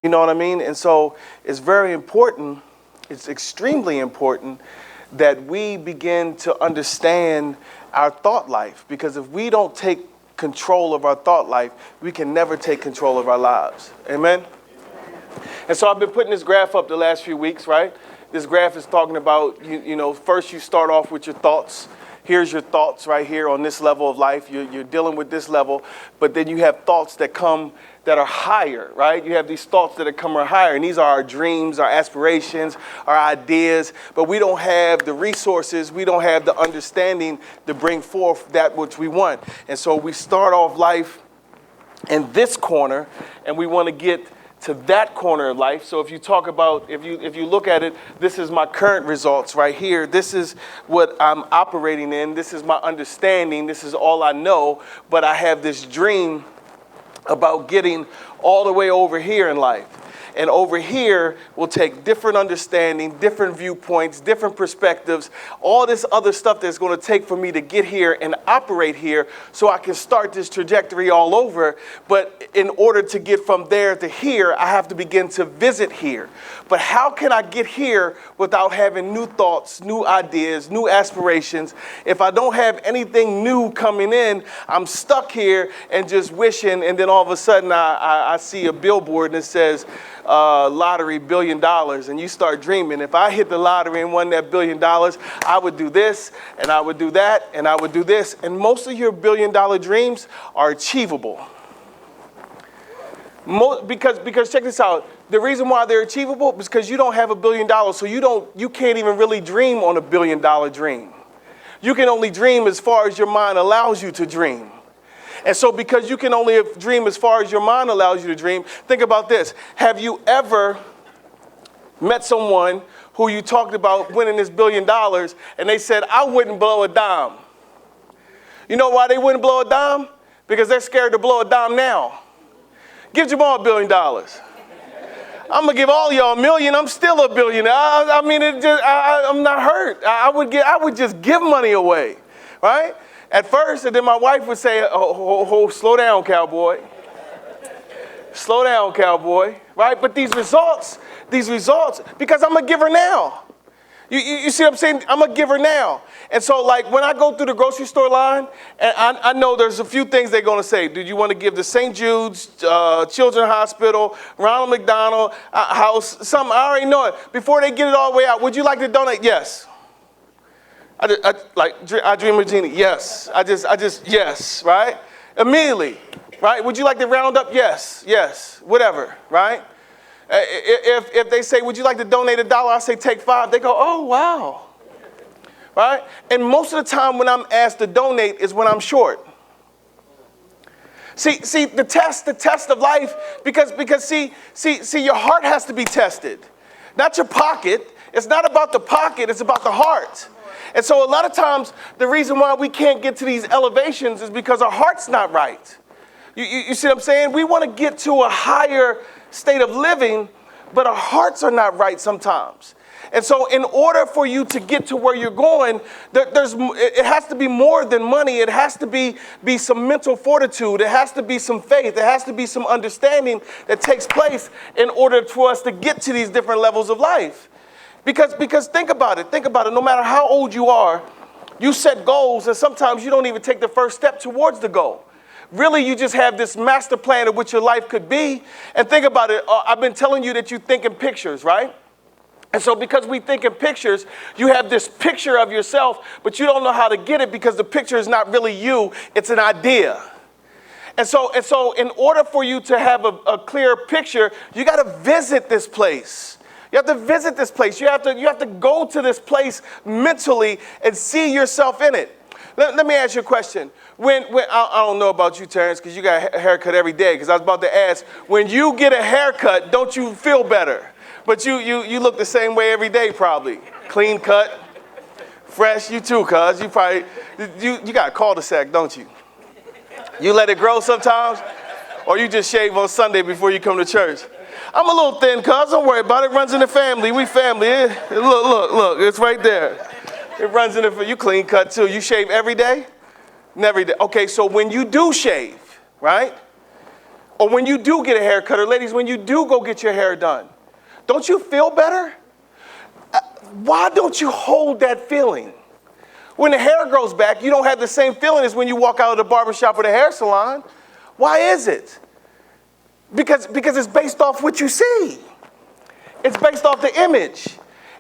You know what I mean? And so it's very important, it's extremely important that we begin to understand our thought life. Because if we don't take control of our thought life, we can never take control of our lives. Amen? And so I've been putting this graph up the last few weeks, right? This graph is talking about, you know, first you start off with your thoughts. Here's your thoughts right here on this level of life. You're dealing with this level, but then you have thoughts that come that are higher, right? You have these thoughts that come higher, and these are our dreams, our aspirations, our ideas, but we don't have the resources, we don't have the understanding to bring forth that which we want. And so we start off life in this corner, and we want to get to that corner of life. So if you talk about, if you look at it, this is my current results right here. This is what I'm operating in. This is my understanding. This is all I know. But I have this dream about getting all the way over here in life. And over here will take different understanding, different viewpoints, different perspectives, all this other stuff that's going to take for me to get here and operate here so I can start this trajectory all over. But in order to get from there to here, I have to begin to visit here. But how can I get here without having new thoughts, new ideas, new aspirations? If I don't have anything new coming in, I'm stuck here and just wishing, and then all of a sudden I see a billboard and it says, lottery $1 billion, and you start dreaming. If I hit the lottery and won that $1 billion, I would do this, and I would do that, and I would do this. And most of your $1 billion dreams are achievable. Because check this out. The reason why they're achievable is because you don't have $1 billion, so you can't even really dream on $1 billion dream. You can only dream as far as your mind allows you to dream. And so because you can only dream as far as your mind allows you to dream, think about this. Have you ever met someone who you talked about winning this $1 billion and they said, I wouldn't blow a dime? You know why they wouldn't blow a dime? Because they're scared to blow a dime now. Give Jamol $1 billion. I'm going to give all y'all $1 million. I'm still $1 billion. I mean, I'm not hurt. I would just give money away, right? At first, and then my wife would say, oh, slow down, cowboy. Slow down, cowboy, right? But these results, because I'm a giver now. You see what I'm saying? I'm a giver now. And so, like, when I go through the grocery store line, and I know there's a few things they're going to say. Do you want to give the St. Jude's, Children's Hospital, Ronald McDonald House, something? I already know it. Before they get it all the way out, would you like to donate? Yes. I dream of Genie. Yes. Yes, right? Immediately, right? Would you like to round up? Yes, whatever, right? If they say, would you like to donate $1? I say, take 5. They go, oh, wow, right? And most of the time when I'm asked to donate is when I'm short. See, the test of life, because see, your heart has to be tested, not your pocket. It's not about the pocket, it's about the heart. And so a lot of times, the reason why we can't get to these elevations is because our heart's not right. You see what I'm saying? We want to get to a higher state of living, but our hearts are not right sometimes. And so in order for you to get to where you're going, it has to be more than money. It has to be some mental fortitude. It has to be some faith. It has to be some understanding that takes place in order for us to get to these different levels of life. Because think about it, no matter how old you are, you set goals, and sometimes you don't even take the first step towards the goal. Really, you just have this master plan of what your life could be. And think about it, I've been telling you that you think in pictures, right? And so because we think in pictures, you have this picture of yourself, but you don't know how to get it because the picture is not really you, it's an idea. And so in order for you to have a clear picture, you got to visit this place. You have to visit this place. You have to go to this place mentally and see yourself in it. Let me ask you a question. When I don't know about you, Terrence, because you got a haircut every day, because I was about to ask, when you get a haircut, don't you feel better? But you look the same way every day probably. Clean cut, fresh, you too, cuz. You probably, you got a cul-de-sac, don't you? You let it grow sometimes? Or you just shave on Sunday before you come to church? I'm a little thin, cuz. Don't worry about it. It runs in the family. We family. Look. It's right there. It runs in the, you clean cut too. You shave every day? Never day. Okay, so when you do shave, right? Or when you do get a haircut, or ladies, when you do go get your hair done, don't you feel better? Why don't you hold that feeling? When the hair grows back, you don't have the same feeling as when you walk out of the barbershop or the hair salon. Why is it? Because it's based off what you see. It's based off the image.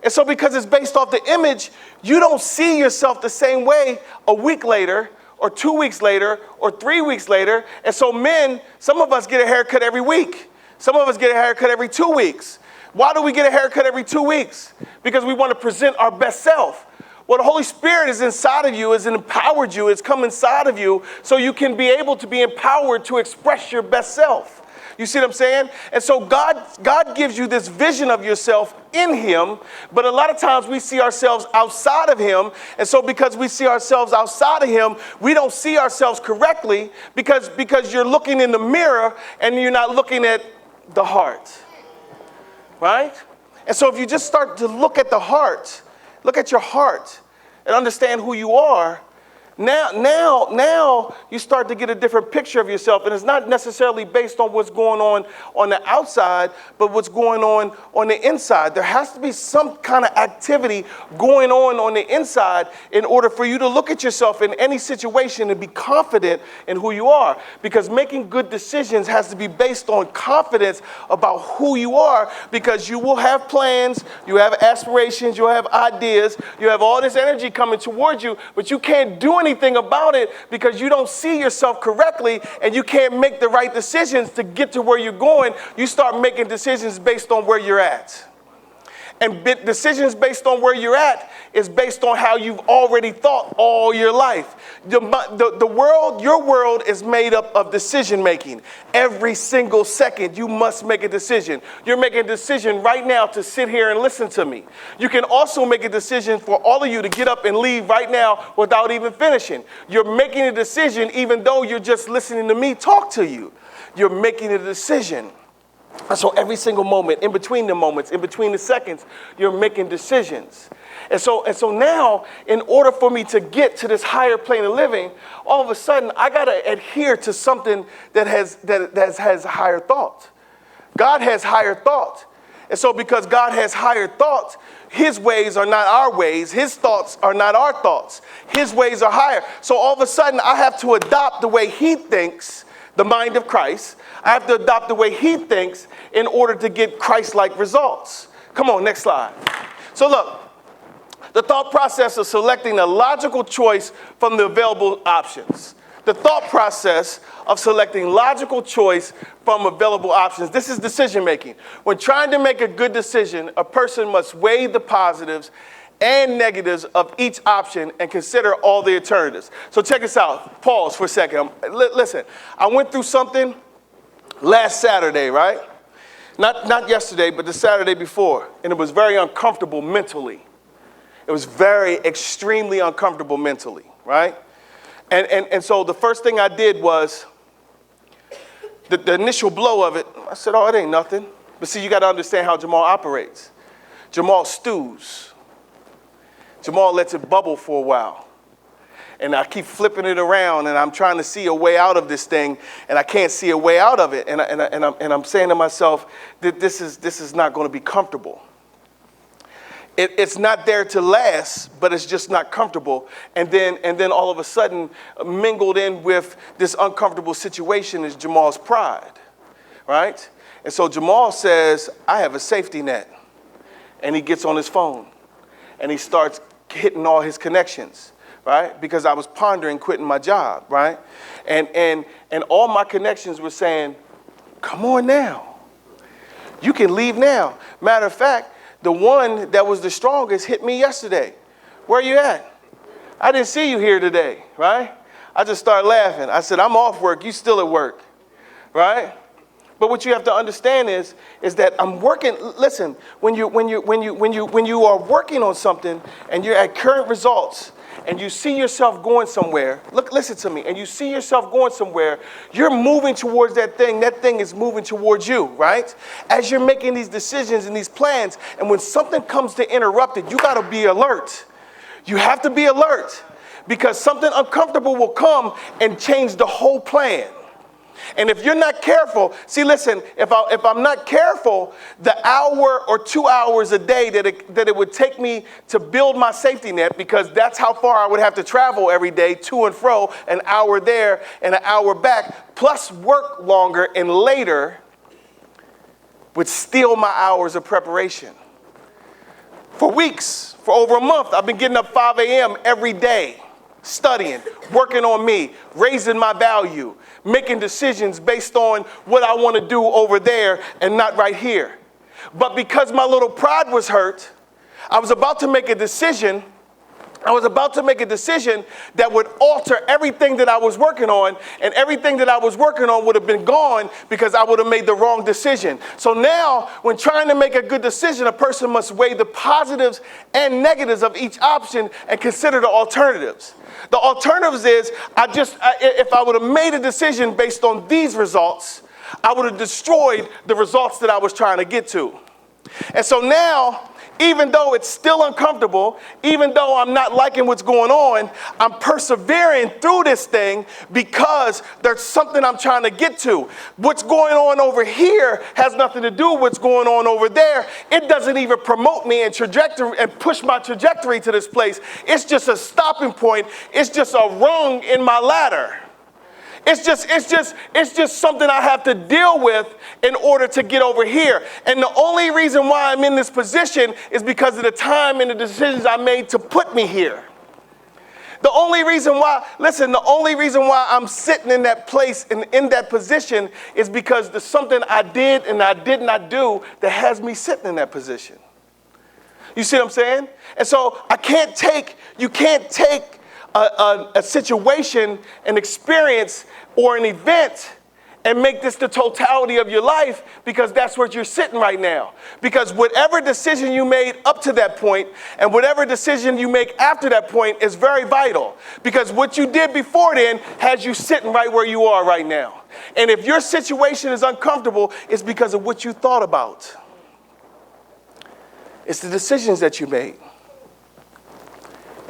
And so because it's based off the image, you don't see yourself the same way a week later, or 2 weeks later, or 3 weeks later. And so men, some of us get a haircut every week. Some of us get a haircut every 2 weeks. Why do we get a haircut every 2 weeks? Because we want to present our best self. Well, the Holy Spirit is inside of you, has empowered you, it's come inside of you so you can be able to be empowered to express your best self. You see what I'm saying? And so God gives you this vision of yourself in him, but a lot of times we see ourselves outside of him. And so because we see ourselves outside of him, we don't see ourselves correctly because you're looking in the mirror and you're not looking at the heart. Right? And so if you just start to look at the heart, look at your heart and understand who you are, now you start to get a different picture of yourself. And it's not necessarily based on what's going on the outside, but what's going on the inside. There has to be some kind of activity going on the inside in order for you to look at yourself in any situation and be confident in who you are. Because making good decisions has to be based on confidence about who you are, because you will have plans, you have aspirations, you have ideas, you have all this energy coming towards you, but you can't do anything about it because you don't see yourself correctly and you can't make the right decisions to get to where you're going. You start making decisions based on where you're at. And decisions based on where you're at is based on how you've already thought all your life. The world, your world is made up of decision making. Every single second, you must make a decision. You're making a decision right now to sit here and listen to me. You can also make a decision for all of you to get up and leave right now without even finishing. You're making a decision even though you're just listening to me talk to you. You're making a decision. And so every single moment, in between the moments, in between the seconds, you're making decisions. And so now, in order for me to get to this higher plane of living, all of a sudden, I got to adhere to something that has higher thought. God has higher thought. And so because God has higher thought, his ways are not our ways. His thoughts are not our thoughts. His ways are higher. So all of a sudden, I have to adopt the way he thinks, the mind of Christ. I have to adopt the way he thinks in order to get Christ-like results. Come on, next slide. So look, the thought process of selecting a logical choice from the available options. The thought process of selecting logical choice from available options. This is decision making. When trying to make a good decision, a person must weigh the positives and negatives of each option and consider all the alternatives. So check this out. Pause for a second. Listen, I went through something last Saturday, right? Not yesterday, but the Saturday before. And it was very uncomfortable mentally. It was extremely uncomfortable mentally, right? And so the first thing I did was, the initial blow of it, I said, oh, it ain't nothing. But see, you got to understand how Jamol operates. Jamol stews. Jamol lets it bubble for a while. And I keep flipping it around, and I'm trying to see a way out of this thing, and I can't see a way out of it. And I'm saying to myself that this is not going to be comfortable. It's not there to last, but it's just not comfortable. And then all of a sudden, mingled in with this uncomfortable situation is Jamol's pride, right? And so Jamol says, I have a safety net. And he gets on his phone, and he starts hitting all his connections, right? Because I was pondering quitting my job, right? And all my connections were saying, come on now. You can leave now. Matter of fact, the one that was the strongest hit me yesterday. Where you at? I didn't see you here today, right? I just started laughing. I said, I'm off work. You still at work, right? But what you have to understand is that I'm working. Listen, when you are working on something and you're at current results and you see yourself going somewhere, listen to me, and you see yourself going somewhere, you're moving towards that thing is moving towards you, right? As you're making these decisions and these plans, and when something comes to interrupt it, you got to be alert. You have to be alert because something uncomfortable will come and change the whole plan. And if you're not careful, see, listen, if I'm not careful, the hour or 2 hours a day that it would take me to build my safety net, because that's how far I would have to travel every day, to and fro, an hour there and an hour back, plus work longer and later, would steal my hours of preparation. For weeks, for over a month, I've been getting up 5 a.m. every day, studying, working on me, raising my value, making decisions based on what I want to do over there and not right here. But because my little pride was hurt, I was about to make a decision. That would alter everything that I was working on, and everything that I was working on would have been gone because I would have made the wrong decision. So now, when trying to make a good decision, a person must weigh the positives and negatives of each option and consider the alternatives. The alternatives is, if I would have made a decision based on these results, I would have destroyed the results that I was trying to get to. And so now, even though it's still uncomfortable, even though I'm not liking what's going on, I'm persevering through this thing because there's something I'm trying to get to. What's going on over here has nothing to do with what's going on over there. It doesn't even promote me and push my trajectory to this place. It's just a stopping point. It's just a rung in my ladder. It's just something I have to deal with in order to get over here. And the only reason why I'm in this position is because of the time and the decisions I made to put me here. The only reason why I'm sitting in that place and in that position is because there's something I did and I did not do that has me sitting in that position. You see what I'm saying? And so you can't take a situation, an experience, or an event and make this the totality of your life, because that's where you're sitting right now. Because whatever decision you made up to that point and whatever decision you make after that point is very vital, because what you did before then has you sitting right where you are right now. And if your situation is uncomfortable, it's because of what you thought about. It's the decisions that you made.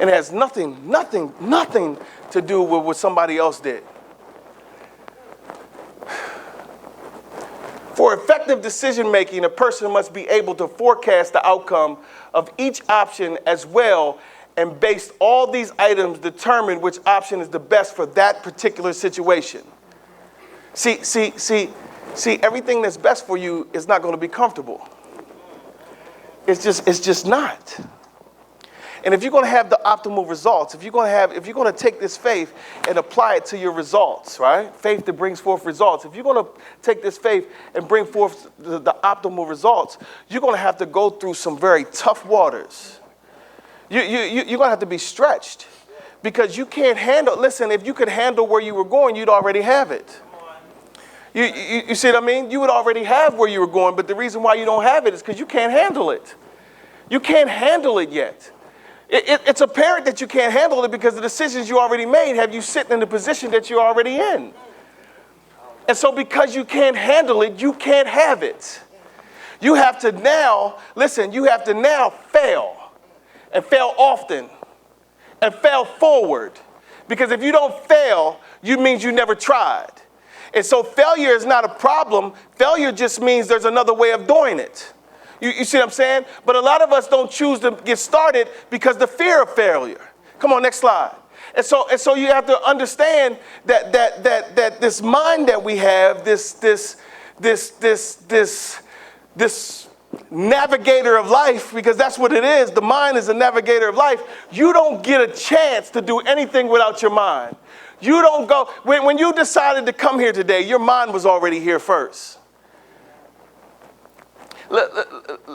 And it has nothing to do with what somebody else did. For effective decision making, a person must be able to forecast the outcome of each option as well, and based all these items determine which option is the best for that particular situation. See, everything that's best for you is not going to be comfortable. It's just not. And if you're going to have the optimal results, if you're going to take this faith and apply it to your results, right? Faith that brings forth results. If you're going to take this faith and bring forth the optimal results, you're going to have to go through some very tough waters. You're going to have to be stretched, because you can't handle. Listen, if you could handle where you were going, you'd already have it. You see what I mean? You would already have where you were going, but the reason why you don't have it is because you can't handle it. You can't handle it yet. It's apparent that you can't handle it because the decisions you already made have you sitting in the position that you're already in. And so because you can't handle it, you can't have it. You have to now fail, and fail often, and fail forward. Because if you don't fail, it means you never tried. And so failure is not a problem. Failure just means there's another way of doing it. You see what I'm saying? But a lot of us don't choose to get started because the fear of failure. Come on, next slide. And so you have to understand that this mind that we have, this navigator of life, because that's what it is. The mind is a navigator of life. You don't get a chance to do anything without your mind. You don't go, when you decided to come here today, your mind was already here first.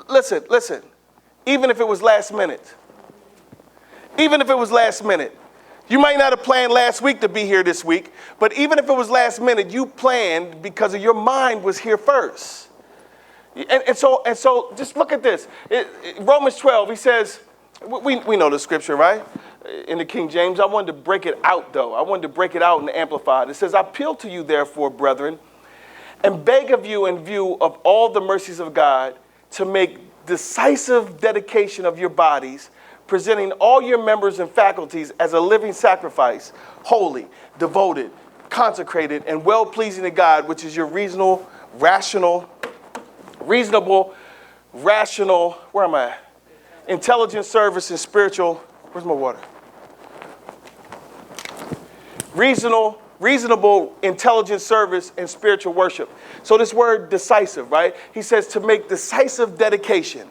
Listen, even if it was last minute, you might not have planned last week to be here this week, but even if it was last minute, you planned because of your mind was here first. And so just look at this. Romans 12, he says, we know the scripture, right? In the King James. I wanted to break it out, though. I wanted to break it out in the Amplified. It says, I appeal to you, therefore, brethren, and beg of you in view of all the mercies of God to make decisive dedication of your bodies, presenting all your members and faculties as a living sacrifice, holy, devoted, consecrated, and well-pleasing to God, which is your reasonable, rational, where am I? Intelligent service and spiritual, where's my water? Reasonable, intelligent service and spiritual worship. So this word decisive, right? He says to make decisive dedication.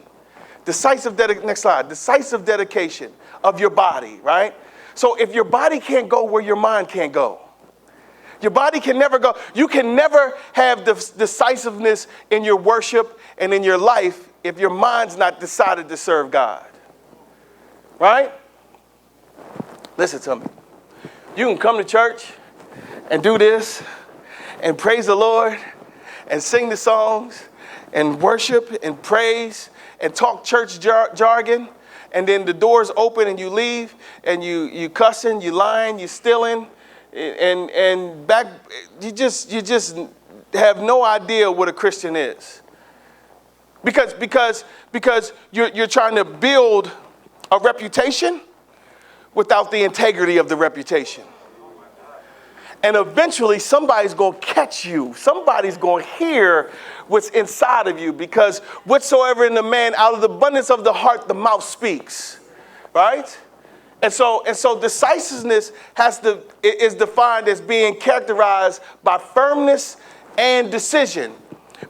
Next slide. Decisive dedication of your body, right? So if your body can't go where your mind can't go, your body can never go. You can never have decisiveness in your worship and in your life if your mind's not decided to serve God. Right? Listen to me. You can come to church and do this and praise the Lord and sing the songs and worship and praise and talk church jargon, and then the doors open and you leave and you cussing, you lying, you stealing, and back you just have no idea what a Christian is. Because you're trying to build a reputation without the integrity of the reputation. And eventually somebody's going to catch you. Somebody's going to hear what's inside of you, because whatsoever in the man, out of the abundance of the heart, the mouth speaks. Right? And so decisiveness is defined as being characterized by firmness and decision.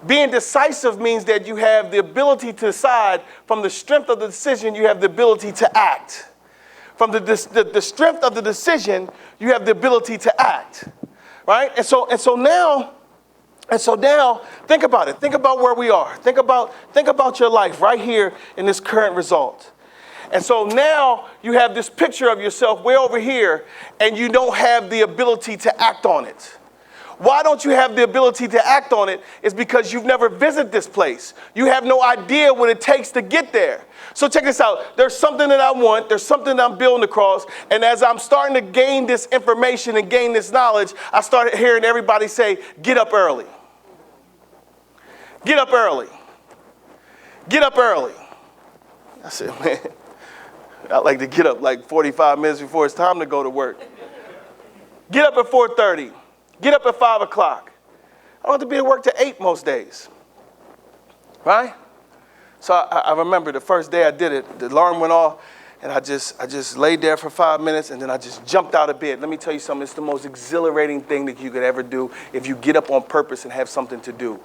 Being decisive means that you have the ability to decide. From the strength of the decision, you have the ability to act. From the strength of the decision, you have the ability to act, right? And so now, think about it. Think about where we are. Think about your life right here in this current result. And so now you have this picture of yourself way over here, and you don't have the ability to act on it. Why don't you have the ability to act on it? Is because you've never visited this place. You have no idea what it takes to get there. So check this out. There's something that I want. There's something that I'm building across. And as I'm starting to gain this information and gain this knowledge, I started hearing everybody say, get up early. Get up early. Get up early. I said, man, I like to get up like 45 minutes before it's time to go to work. Get up at 4:30. Get up at 5 o'clock. I don't have to be at work till 8 most days. Right? So I remember the first day I did it, the alarm went off, and I just laid there for 5 minutes, and then I just jumped out of bed. Let me tell you something. It's the most exhilarating thing that you could ever do if you get up on purpose and have something to do.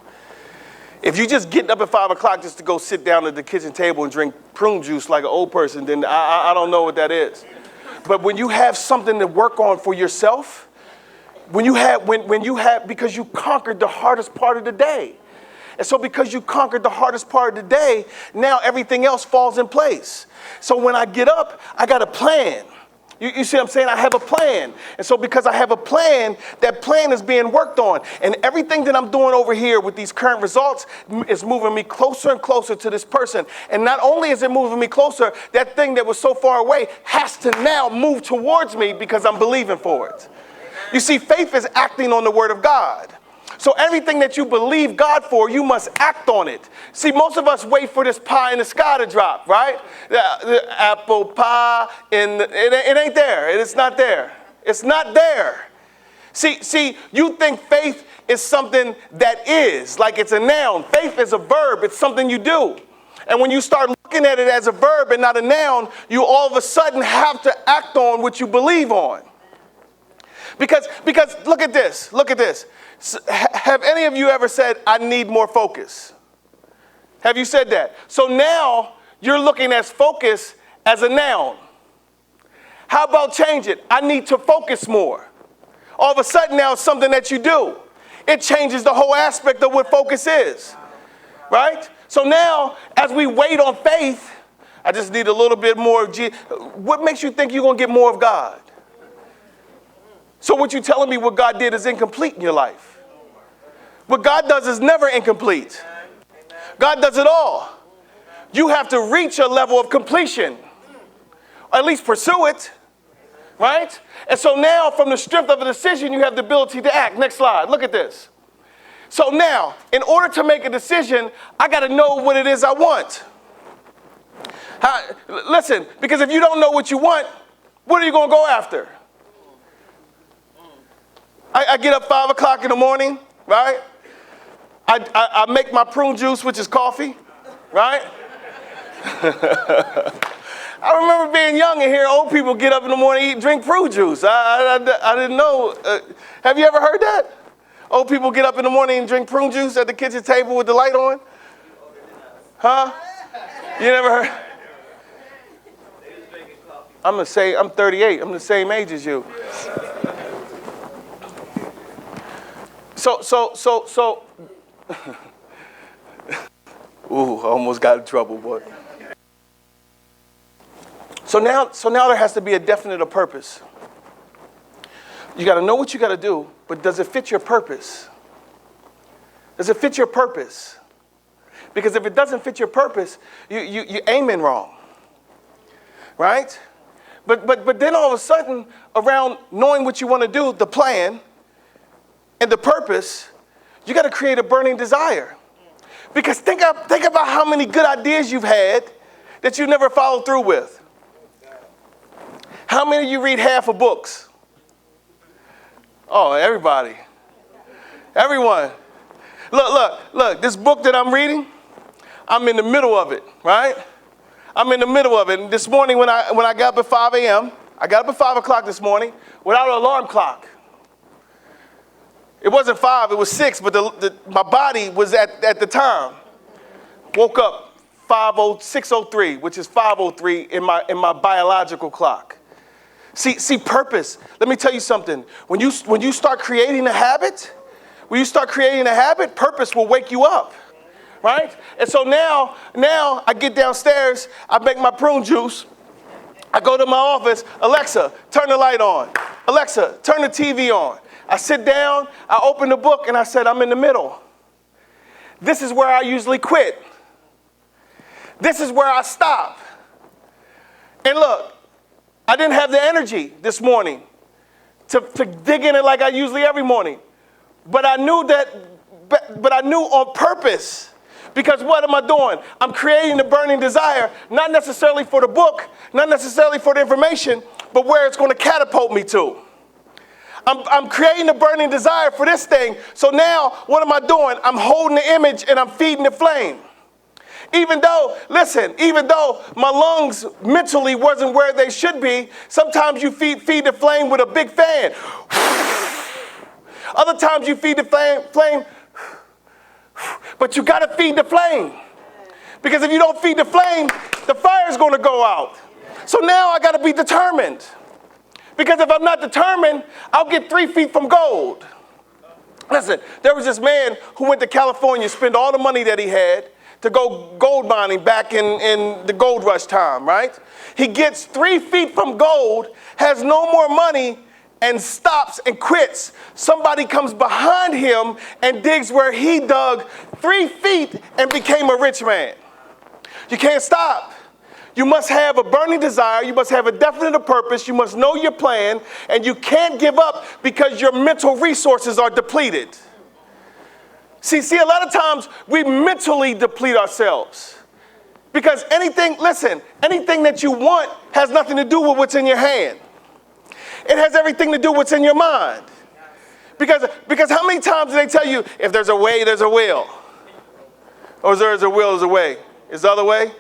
If you just get up at 5 o'clock just to go sit down at the kitchen table and drink prune juice like an old person, then I don't know what that is. But when you have something to work on for yourself, when you have, because you conquered the hardest part of the day. And so because you conquered the hardest part of the day, now everything else falls in place. So when I get up, I got a plan. You see what I'm saying? I have a plan. And so because I have a plan, that plan is being worked on. And everything that I'm doing over here with these current results is moving me closer and closer to this person. And not only is it moving me closer, that thing that was so far away has to now move towards me because I'm believing for it. You see, faith is acting on the word of God. So everything that you believe God for, you must act on it. See, most of us wait for this pie in the sky to drop, right? The apple pie, it ain't there. It's not there. It's not there. See, you think faith is something that is, like it's a noun. Faith is a verb. It's something you do. And when you start looking at it as a verb and not a noun, you all of a sudden have to act on what you believe on. Because look at this. Have any of you ever said, I need more focus? Have you said that? So now you're looking at focus as a noun. How about change it? I need to focus more. All of a sudden now it's something that you do. It changes the whole aspect of what focus is. Right? So now as we wait on faith, I just need a little bit more of Jesus. What makes you think you're going to get more of God? So what you're telling me what God did is incomplete in your life. What God does is never incomplete. God does it all. You have to reach a level of completion. Or at least pursue it. Right? And so now from the strength of a decision, you have the ability to act. Next slide. Look at this. So now, in order to make a decision, I got to know what it is I want. Listen, because if you don't know what you want, what are you going to go after? I get up 5 o'clock in the morning, right? I make my prune juice, which is coffee, right? I remember being young and hearing old people get up in the morning, drink prune juice. I didn't know. Have you ever heard that? Old people get up in the morning and drink prune juice at the kitchen table with the light on? Huh? You never heard? I'm 38. I'm the same age as you. So. Ooh, I almost got in trouble, boy. So now there has to be a definite purpose. You got to know what you got to do, but does it fit your purpose? Does it fit your purpose? Because if it doesn't fit your purpose, you're aiming wrong, right? But then all of a sudden, around knowing what you want to do, the plan and the purpose, you got to create a burning desire. Because think about how many good ideas you've had that you never followed through with. How many of you read half of books? Oh, everybody. Everyone. Look, this book that I'm reading, I'm in the middle of it, right? I'm in the middle of it. And this morning when I got up at 5 a.m., I got up at 5 o'clock this morning without an alarm clock. It wasn't 5, it was 6, but my body was at the time. Woke up 6:03, which is 5:03 in my biological clock. See, purpose. Let me tell you something. When you start creating a habit, purpose will wake you up, right? And so now I get downstairs, I make my prune juice, I go to my office, Alexa, turn the light on. Alexa, turn the TV on. I sit down, I open the book, and I said, I'm in the middle. This is where I usually quit. This is where I stop. And look, I didn't have the energy this morning to dig in it like I usually every morning. But I knew on purpose, because what am I doing? I'm creating a burning desire, not necessarily for the book, not necessarily for the information, but where it's going to catapult me to. I'm creating a burning desire for this thing. So now, what am I doing? I'm holding the image and I'm feeding the flame. Even though my lungs mentally wasn't where they should be, sometimes you feed the flame with a big fan. Other times you feed the flame, but you got to feed the flame. Because if you don't feed the flame, the fire's going to go out. So now I got to be determined. Because if I'm not determined, I'll get 3 feet from gold. Listen, there was this man who went to California, spent all the money that he had to go gold mining back in the gold rush time, right? He gets 3 feet from gold, has no more money, and stops and quits. Somebody comes behind him and digs where he dug 3 feet and became a rich man. You can't stop. You must have a burning desire. You must have a definite purpose. You must know your plan. And you can't give up because your mental resources are depleted. See, a lot of times we mentally deplete ourselves. Because anything that you want has nothing to do with what's in your hand. It has everything to do with what's in your mind. Because how many times do they tell you, if there's a way, there's a will? Or if there's a will, there's a way? Is the other way?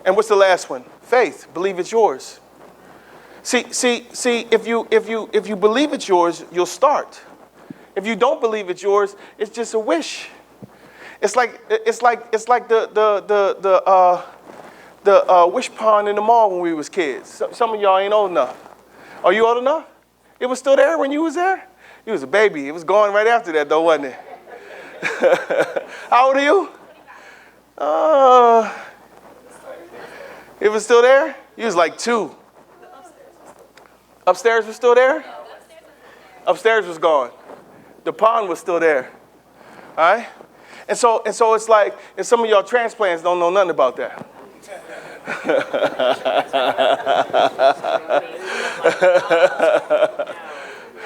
And what's the last one? Faith. Believe it's yours. See, if you believe it's yours, you'll start. If you don't believe it's yours, it's just a wish. It's like the wish pond in the mall when we was kids. Some of y'all ain't old enough. Are you old enough? It was still there when you was there? You was a baby. It was gone right after that though, wasn't it? How old are you? It was still there? You was like 2. Upstairs was still there? Upstairs was gone. The pond was still there. All right? And so it's like, and some of y'all transplants don't know nothing about that.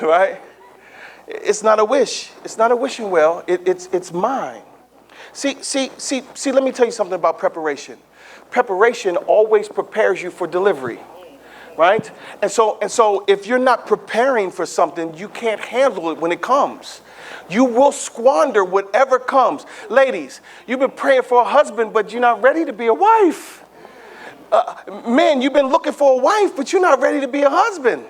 Right? It's not a wish. It's not a wishing well. It's mine. See, let me tell you something about preparation. Preparation always prepares you for delivery, right? And so if you're not preparing for something, you can't handle it when it comes. You will squander whatever comes. Ladies, you've been praying for a husband, but you're not ready to be a wife. Men, you've been looking for a wife, but you're not ready to be a husband.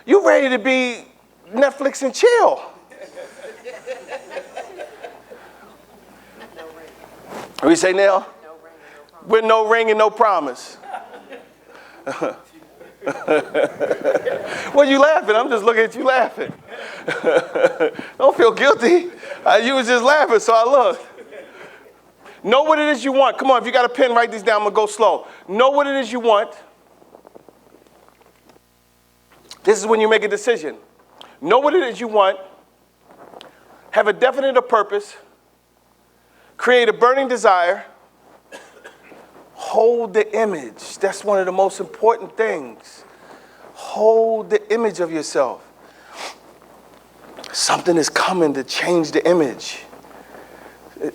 You're ready to be Netflix and chill. What do you say now? With no ring and no promise. Well, you laughing. I'm just looking at you laughing. Don't feel guilty. You was just laughing, so I looked. Know what it is you want. Come on, if you got a pen, write these down. I'm going to go slow. Know what it is you want. This is when you make a decision. Know what it is you want. Have a definite purpose. Create a burning desire. Hold the image. That's one of the most important things. Hold the image of yourself. Something is coming to change the image.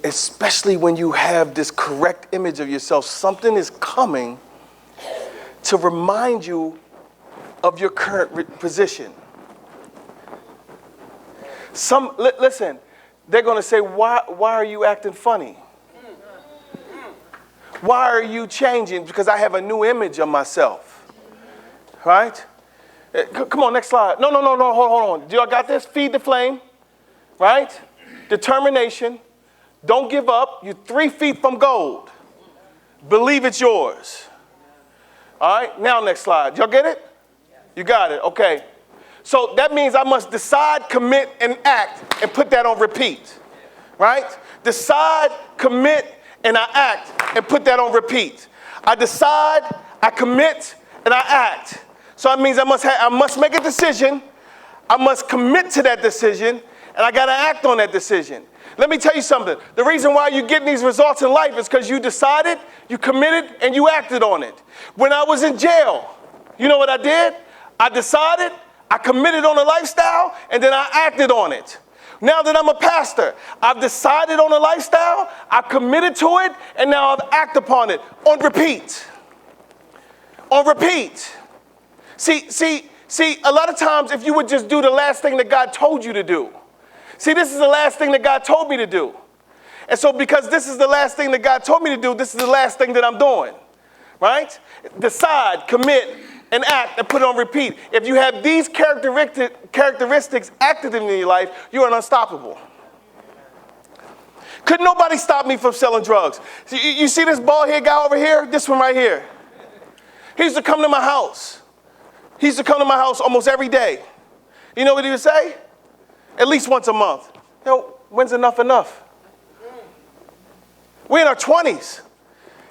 Especially when you have this correct image of yourself. Something is coming to remind you of your current position. Listen, they're going to say, why are you acting funny? Why are you changing? Because I have a new image of myself. Right? Come on, next slide. No, hold on. Do y'all got this? Feed the flame. Right? Determination. Don't give up. You're 3 feet from gold. Believe it's yours. All right? Now, next slide. Y'all get it? You got it. Okay. So that means I must decide, commit, and act, and put that on repeat. Right? Decide, commit, and I act, and put that on repeat. I decide, I commit, and I act. So that means I must make a decision. I must commit to that decision, and I got to act on that decision. Let me tell you something. The reason why you're getting these results in life is because you decided, you committed, and you acted on it. When I was in jail, you know what I did? I decided, I committed on a lifestyle, and then I acted on it. Now that I'm a pastor, I've decided on a lifestyle, I've committed to it, and now I've acted upon it on repeat. On repeat. See, a lot of times if you would just do the last thing that God told you to do. See, this is the last thing that God told me to do. And so because this is the last thing that God told me to do, this is the last thing that I'm doing. Right? Decide, commit, and act, and put it on repeat. If you have these characteristics active in your life, you are unstoppable. Could nobody stop me from selling drugs? You see this bald-headed guy over here? This one right here. He used to come to my house. He used to come to my house almost every day. You know what he would say? At least once a month. You know, when's enough enough? We're in our 20s.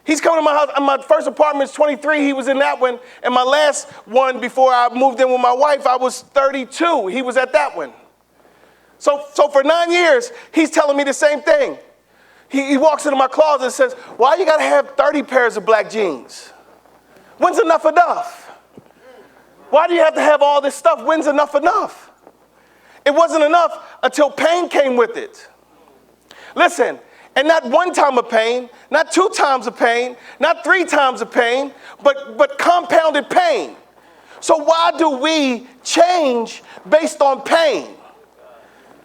He's coming to my house. My first apartment is 23. He was in that one. And my last one before I moved in with my wife, I was 32. He was at that one. So for 9 years, he's telling me the same thing. He walks into my closet and says, why you got to have 30 pairs of black jeans? When's enough enough? Why do you have to have all this stuff? When's enough enough? It wasn't enough until pain came with it. Listen, and not one time of pain, not 2 times of pain, not 3 times of pain, but compounded pain. So why do we change based on pain?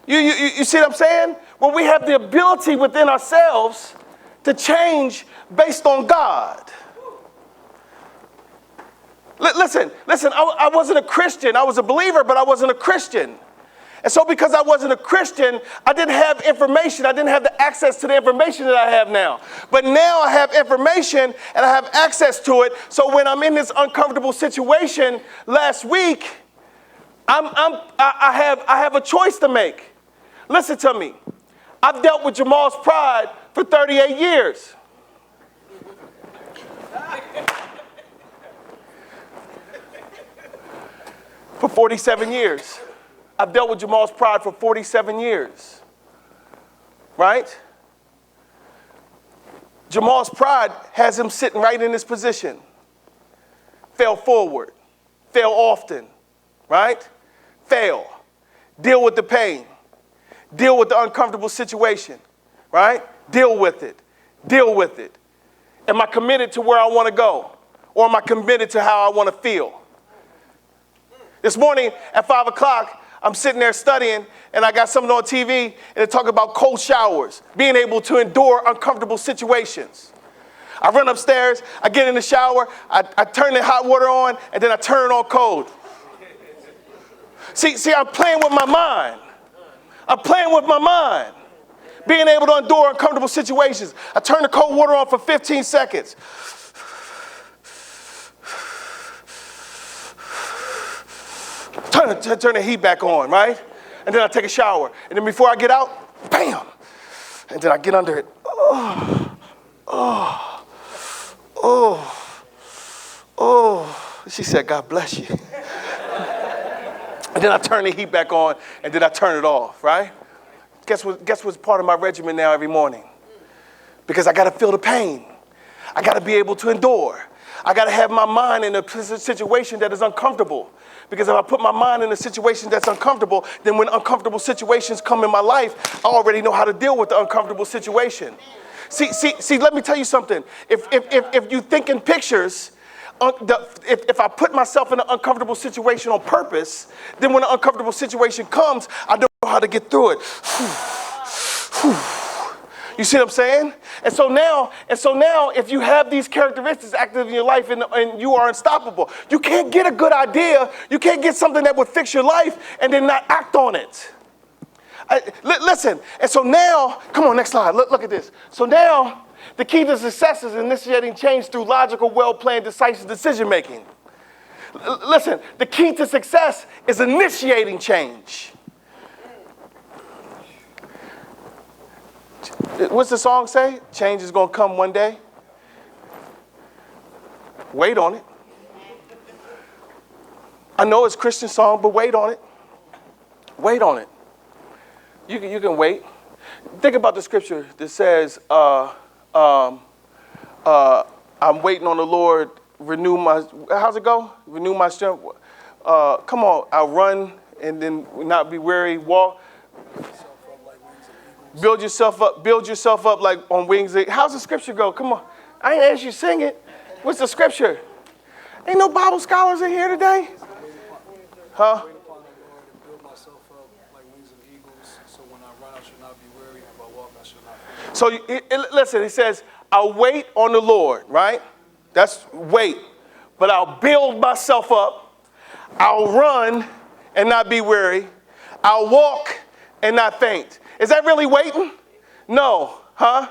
You see what I'm saying? Well, we have the ability within ourselves to change based on God. Listen, I wasn't a Christian. I was a believer, but I wasn't a Christian. And so because I wasn't a Christian, I didn't have information. I didn't have the access to the information that I have now. But now I have information and I have access to it. So when I'm in this uncomfortable situation last week, I have a choice to make. Listen to me. I've dealt with Jamal's pride for 38 years. For 47 years. I've dealt with Jamal's pride for 47 years. Right? Jamal's pride has him sitting right in this position. Fail forward. Fail often. Right? Fail. Deal with the pain. Deal with the uncomfortable situation. Right? Deal with it. Deal with it. Am I committed to where I want to go? Or am I committed to how I want to feel? This morning at 5 o'clock, I'm sitting there studying, and I got something on TV, and they talk about cold showers, being able to endure uncomfortable situations. I run upstairs, I get in the shower, I turn the hot water on, and then I turn it on cold. See, I'm playing with my mind. I'm playing with my mind. Being able to endure uncomfortable situations. I turn the cold water on for 15 seconds. Turn the heat back on, right? And then I take a shower. And then before I get out, bam! And then I get under it. Oh. She said, God bless you. And then I turn the heat back on, and then I turn it off, right? Guess what's part of my regimen now every morning? Because I got to feel the pain. I got to be able to endure. I got to have my mind in a situation that is uncomfortable. Because if I put my mind in a situation that's uncomfortable, then when uncomfortable situations come in my life, I already know how to deal with the uncomfortable situation. See, let me tell you something. If you think in pictures, if I put myself in an uncomfortable situation on purpose, then when an uncomfortable situation comes, I know how to get through it. You see what I'm saying? And so now, if you have these characteristics active in your life and you are unstoppable, you can't get a good idea, you can't get something that would fix your life and then not act on it. Listen, and so now, come on, next slide, look at this. So now, the key to success is initiating change through logical, well-planned, decisive decision-making. Listen, the key to success is initiating change. What's the song say? Change is going to come one day. Wait on it. I know it's a Christian song, but wait on it. Wait on it. You can wait. Think about the scripture that says, I'm waiting on the Lord, renew my, how's it go? Renew my strength. Come on, I'll run and then not be weary, walk. Build yourself up like on wings. How's the scripture go? Come on. I ain't asked you to sing it. What's the scripture? Ain't no Bible scholars in here today? Huh? So listen, he says, I'll wait on the Lord, right? That's wait. But I'll build myself up. I'll run and not be weary. I'll walk and not faint. Is that really waiting? No. Huh?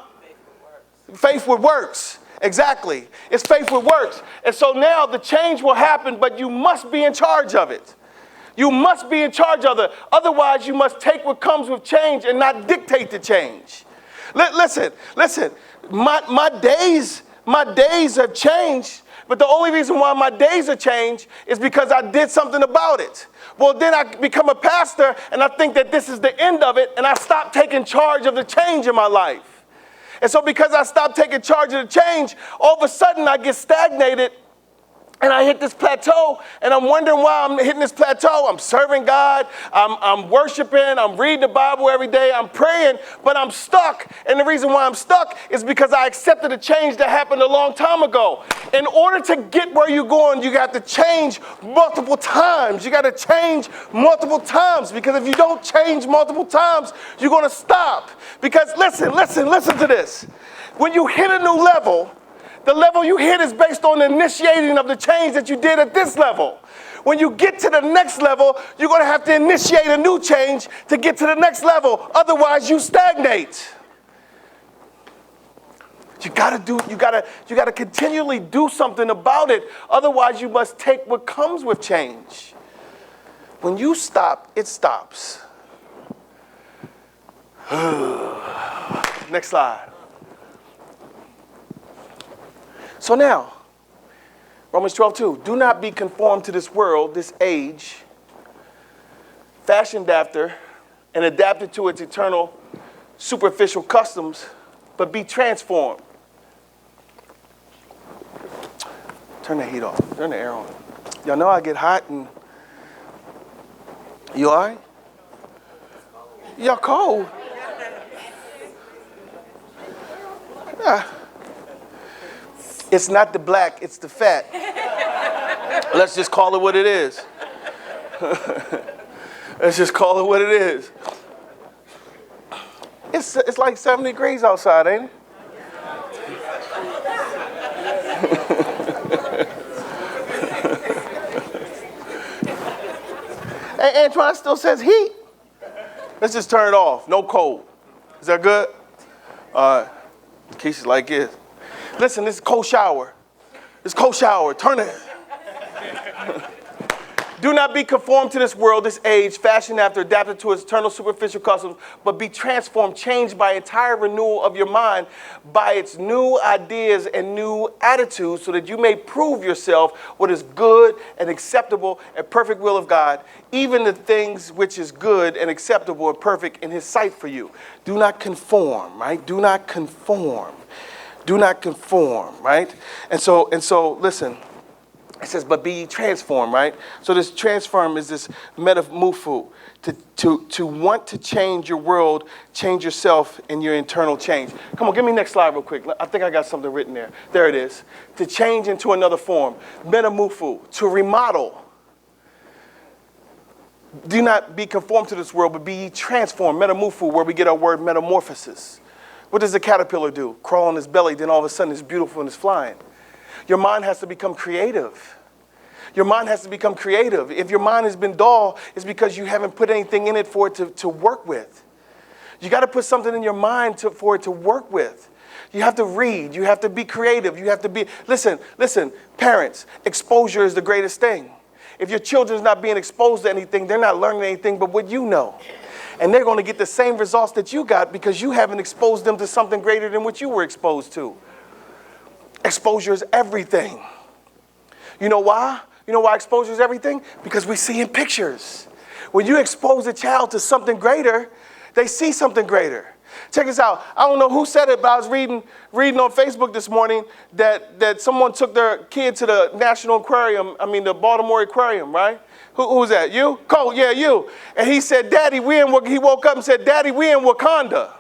Faith with works. Exactly. It's faith with works. And so now the change will happen, but you must be in charge of it. You must be in charge of it. Otherwise, you must take what comes with change and not dictate the change. Listen. My days have changed, but the only reason why my days have changed is because I did something about it. Well, then I become a pastor, and I think that this is the end of it, and I stop taking charge of the change in my life. And so because I stopped taking charge of the change, all of a sudden I get stagnated, and I hit this plateau, and I'm wondering why I'm hitting this plateau. I'm serving God, I'm worshiping, I'm reading the Bible every day, I'm praying, but I'm stuck. And the reason why I'm stuck is because I accepted a change that happened a long time ago. In order to get where you're going, you got to change multiple times. You got to change multiple times, because if you don't change multiple times, you're going to stop. Because listen to this. When you hit a new level, the level you hit is based on the initiating of the change that you did at this level. When you get to the next level, you're going to have to initiate a new change to get to the next level. Otherwise, you stagnate. You got to continually do something about it. Otherwise, you must take what comes with change. When you stop, it stops. Next slide. So now, Romans 12:2, do not be conformed to this world, this age, fashioned after and adapted to its eternal, superficial customs, but be transformed. Turn the heat off. Turn the air on. Y'all know I get hot and... You all right? Y'all cold. Yeah. It's not the black, it's the fat. Let's just call it what it is. Let's just call it what it is. It's like 70 degrees outside, ain't it? Hey, Antoine still says heat. Let's just turn it off. No cold. Is that good? Keisha's like this. Listen, this is cold shower. This cold shower. Turn it. Do not be conformed to this world, this age, fashioned after, adapted to its eternal superficial customs, but be transformed, changed by entire renewal of your mind, by its new ideas and new attitudes, so that you may prove yourself what is good and acceptable and perfect will of God, even the things which is good and acceptable and perfect in his sight for you. Do not conform, right? Do not conform. Do not conform, right? And so listen. It says, but be transformed, right? So this transform is this metamorpho, to want to change your world, change yourself in your internal change. Come on, give me next slide real quick. I think I got something written there. There it is. To change into another form. Metamorpho, to remodel. Do not be conformed to this world, but be ye transformed. Metamorpho, where we get our word metamorphosis. What does the caterpillar do? Crawl on his belly, then all of a sudden it's beautiful and it's flying. Your mind has to become creative. Your mind has to become creative. If your mind has been dull, it's because you haven't put anything in it for it to work with. You got to put something in your mind for it to work with. You have to read. You have to be creative. You have to be, listen, parents, exposure is the greatest thing. If your children's not being exposed to anything, they're not learning anything but what you know. And they're going to get the same results that you got because you haven't exposed them to something greater than what you were exposed to. Exposure is everything. You know why? You know why exposure is everything? Because we see in pictures. When you expose a child to something greater, they see something greater. Check this out. I don't know who said it, but I was reading on Facebook this morning that someone took their kid to the National Aquarium, the Baltimore Aquarium, right? Who was that? You? Cole, yeah, you. And he said, Daddy, he woke up and said, Daddy, we in Wakanda.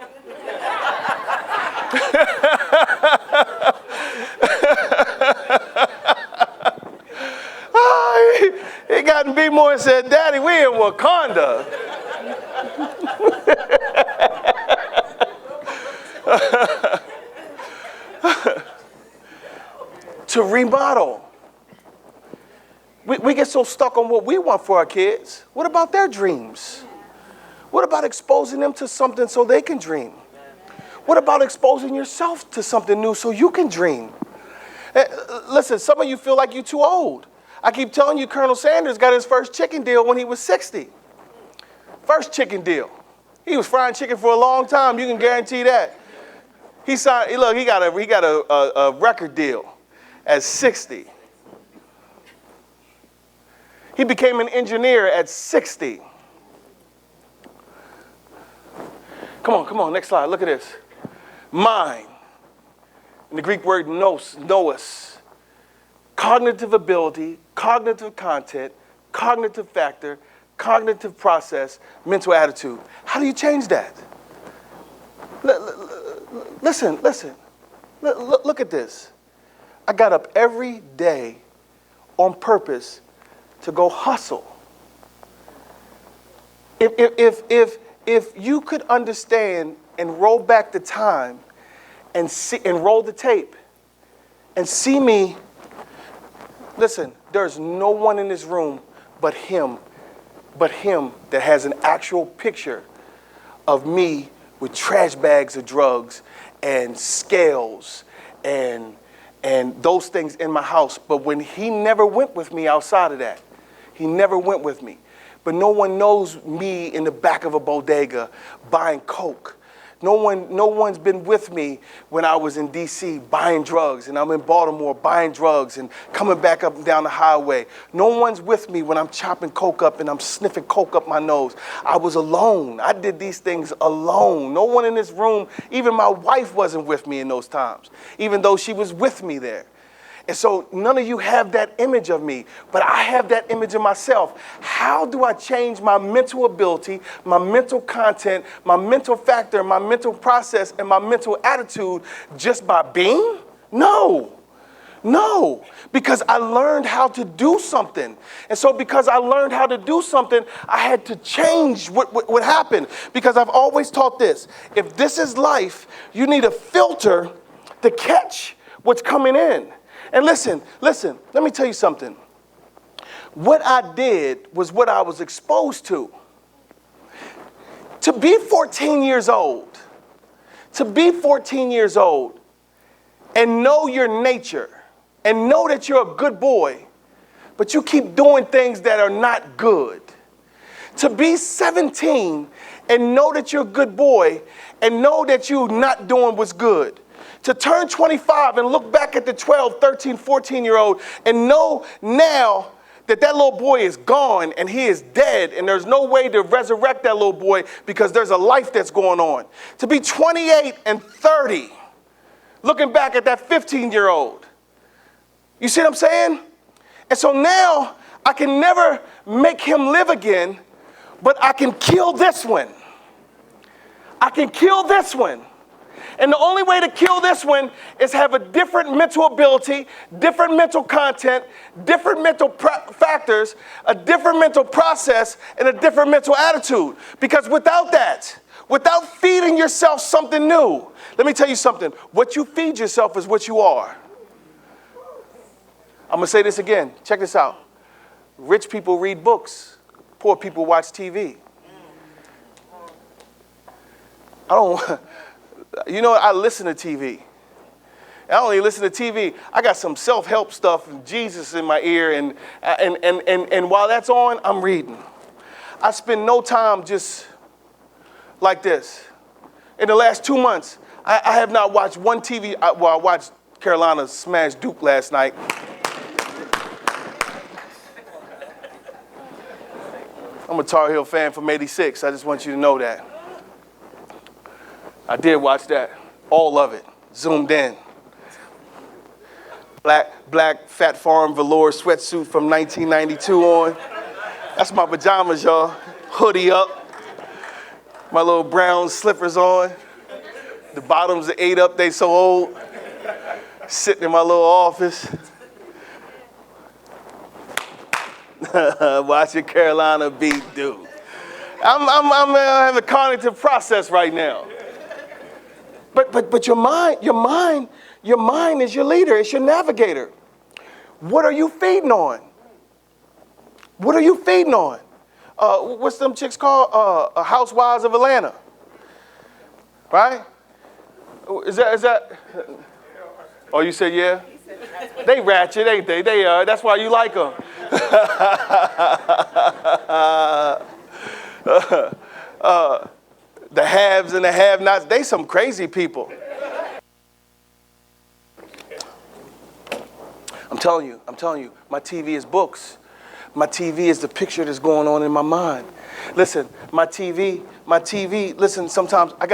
He got in B-more and said, Daddy, we in Wakanda. To remodel. We get so stuck on what we want for our kids. What about their dreams? What about exposing them to something so they can dream? What about exposing yourself to something new so you can dream? Listen, some of you feel like you're too old. I keep telling you, Colonel Sanders got his first chicken deal when he was 60. First chicken deal. He was frying chicken for a long time. You can guarantee that. He signed. Look, he got a record deal at 60. He became an engineer at 60. Come on, next slide. Look at this. Mind. And the Greek word nous. Cognitive ability, cognitive content, cognitive factor, cognitive process, mental attitude. How do you change that? Listen. Look at this. I got up every day on purpose to go hustle. If you could understand and roll back the time and roll the tape and see me. Listen, there's no one in this room but him that has an actual picture of me with trash bags of drugs and scales and those things in my house. But when he never went with me outside of that, he never went with me. But no one knows me in the back of a bodega buying Coke. No one's been with me when I was in D.C. buying drugs, and I'm in Baltimore buying drugs and coming back up and down the highway. No one's with me when I'm chopping Coke up and I'm sniffing Coke up my nose. I was alone. I did these things alone. No one in this room, even my wife wasn't with me in those times, even though she was with me there. And so none of you have that image of me, but I have that image of myself. How do I change my mental ability, my mental content, my mental factor, my mental process, and my mental attitude just by being? No. No, because I learned how to do something. And so because I learned how to do something, I had to change what happened. Because I've always taught this. If this is life, you need a filter to catch what's coming in. And listen, let me tell you something. What I did was what I was exposed to. To be 14 years old, and know your nature, and know that you're a good boy, but you keep doing things that are not good. To be 17 and know that you're a good boy and know that you're not doing what's good. To turn 25 and look back at the 12, 13, 14-year-old and know now that little boy is gone and he is dead and there's no way to resurrect that little boy because there's a life that's going on. To be 28 and 30, looking back at that 15-year-old. You see what I'm saying? And so now I can never make him live again, but I can kill this one. And the only way to kill this one is have a different mental ability, different mental content, different mental factors, a different mental process, and a different mental attitude. Because without that, without feeding yourself something new, let me tell you something. What you feed yourself is what you are. I'm going to say this again. Check this out. Rich people read books. Poor people watch TV. I listen to TV. I don't even listen to TV. I got some self-help stuff and Jesus in my ear, and while that's on, I'm reading. I spend no time just like this. In the last 2 months, I have not watched one TV. I watched Carolina smash Duke last night. I'm a Tar Heel fan from '86. I just want you to know that. I did watch that, all of it, zoomed in. Black Fat Farm velour sweatsuit from 1992 on. That's my pajamas, y'all. Hoodie up. My little brown slippers on. The bottoms are ate up, they so old. Sitting in my little office. Watching Carolina beat Duke. I'm having a cognitive process right now. But your mind is your leader. It's your navigator. What are you feeding on? What are you feeding on? What's them chicks called? Housewives of Atlanta. Right? Is that? Oh, you said yeah? They ratchet, ain't they? They are. That's why you like them. The haves and the have-nots, they some crazy people. I'm telling you, my TV is books. My TV is the picture that's going on in my mind. Listen, my TV, listen, sometimes I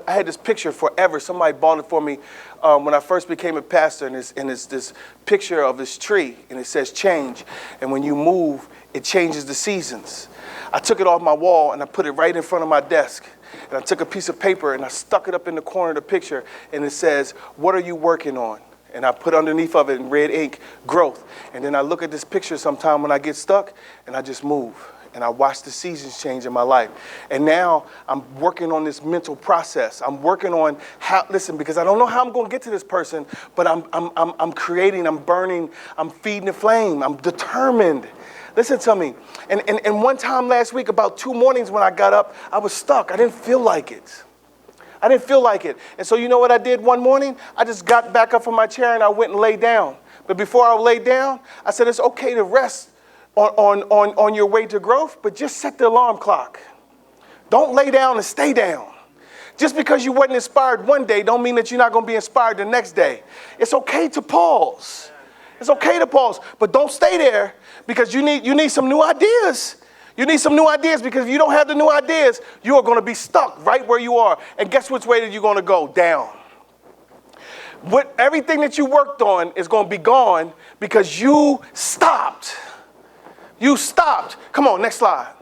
had this picture forever. Somebody bought it for me when I first became a pastor, and it's this picture of this tree, and it says change. And when you move, it changes the seasons. I took it off my wall, and I put it right in front of my desk. And I took a piece of paper, and I stuck it up in the corner of the picture, and it says, what are you working on? And I put underneath of it in red ink, growth. And then I look at this picture sometime when I get stuck, and I just move. And I watch the seasons change in my life. And now I'm working on this mental process. I'm working on how, listen, because I don't know how I'm going to get to this person, but I'm creating, I'm burning, I'm feeding the flame. I'm determined. Listen to me. And one time last week, about 2 mornings when I got up, I was stuck. I didn't feel like it. And so you know what I did one morning? I just got back up from my chair and I went and laid down. But before I laid down, I said, it's okay to rest on your way to growth, but just set the alarm clock. Don't lay down and stay down. Just because you wasn't inspired one day don't mean that you're not going to be inspired the next day. It's okay to pause. It's okay to pause, but don't stay there because you need some new ideas. You need some new ideas because if you don't have the new ideas, you are going to be stuck right where you are. And guess which way that you're going to go? Down. Everything that you worked on is going to be gone because you stopped. You stopped. Come on, next slide.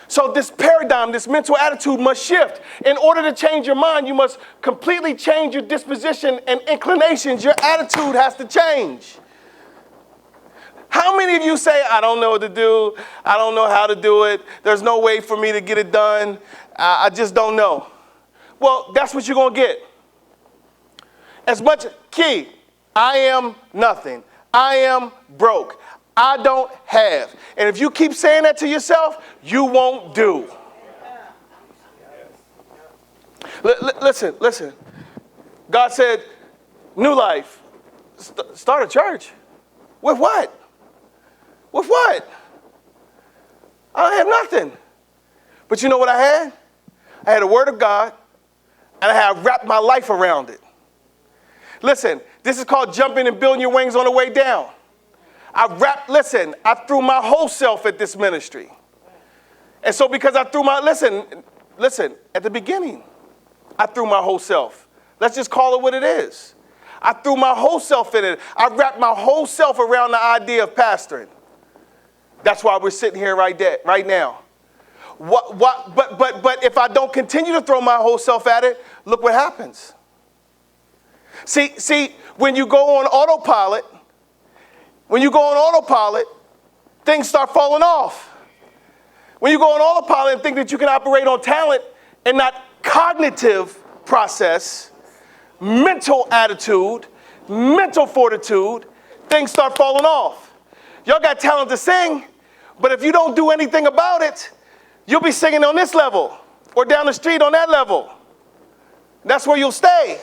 So this paradigm, this mental attitude must shift. In order to change your mind, you must completely change your disposition and inclinations. Your attitude has to change. How many of you say, I don't know what to do, I don't know how to do it, there's no way for me to get it done, I just don't know? Well, that's what you're going to get. As much, key, I am nothing. I am broke. I don't have. And if you keep saying that to yourself, you won't do. Listen. God said, new life, start a church. With what? With what? I don't have nothing. But you know what I had? I had a word of God, and I had wrapped my life around it. Listen, this is called jumping and building your wings on the way down. I threw my whole self at this ministry. And so because I threw listen, at the beginning, I threw my whole self. Let's just call it what it is. I threw my whole self in it. I wrapped my whole self around the idea of pastoring. That's why we're sitting here right now. But if I don't continue to throw my whole self at it, look what happens. See, when you go on autopilot, things start falling off. When you go on autopilot and think that you can operate on talent and not cognitive process, mental attitude, mental fortitude, things start falling off. Y'all got talent to sing, but if you don't do anything about it, you'll be singing on this level or down the street on that level. That's where you'll stay.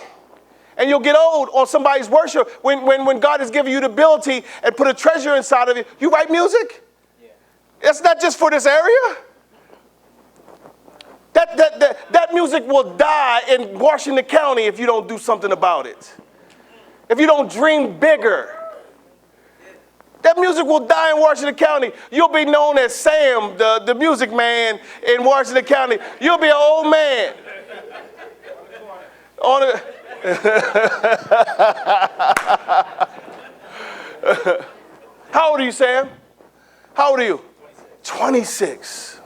And you'll get old on somebody's worship when God has given you the ability and put a treasure inside of you. You write music? Yeah. It's not just for this area. That music will die in Washington County if you don't do something about it. If you don't dream bigger. That music will die in Washington County. You'll be known as Sam, the music man in Washington County. You'll be an old man. How old are you, Sam? How old are you? 26.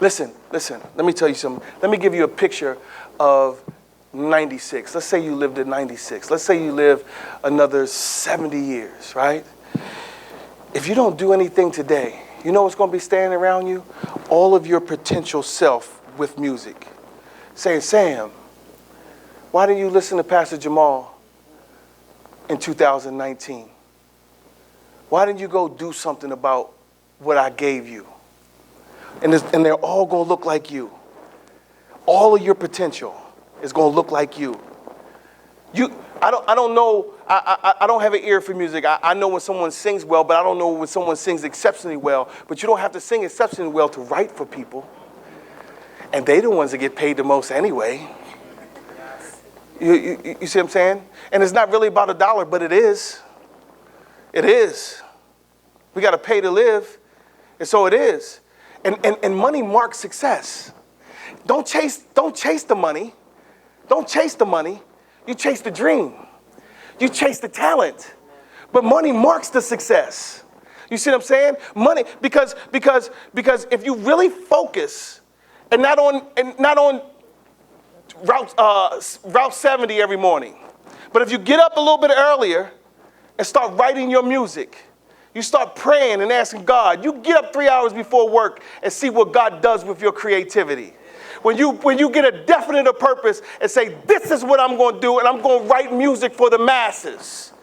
Listen. Let me tell you something. Let me give you a picture of 96. Let's say you lived at 96. Let's say you live another 70 years, right? If you don't do anything today, you know what's going to be standing around you? All of your potential self with music. Saying, Sam, why didn't you listen to Pastor Jamol in 2019? Why didn't you go do something about what I gave you? And they're all going to look like you. All of your potential is going to look like you. I don't know. I don't have an ear for music. I know when someone sings well, but I don't know when someone sings exceptionally well. But you don't have to sing exceptionally well to write for people. And they're the ones that get paid the most anyway. You see what I'm saying? And it's not really about a dollar, but it is. It is. We got to pay to live. And so it is. And money marks success. Don't chase the money. Don't chase the money. You chase the dream. You chase the talent. But money marks the success. You see what I'm saying? Money, because if you really focus and not on Route 70 every morning, but if you get up a little bit earlier and start writing your music, you start praying and asking God, you get up 3 hours before work and see what God does with your creativity. When you get a definite purpose and say, this is what I'm going to do, and I'm going to write music for the masses.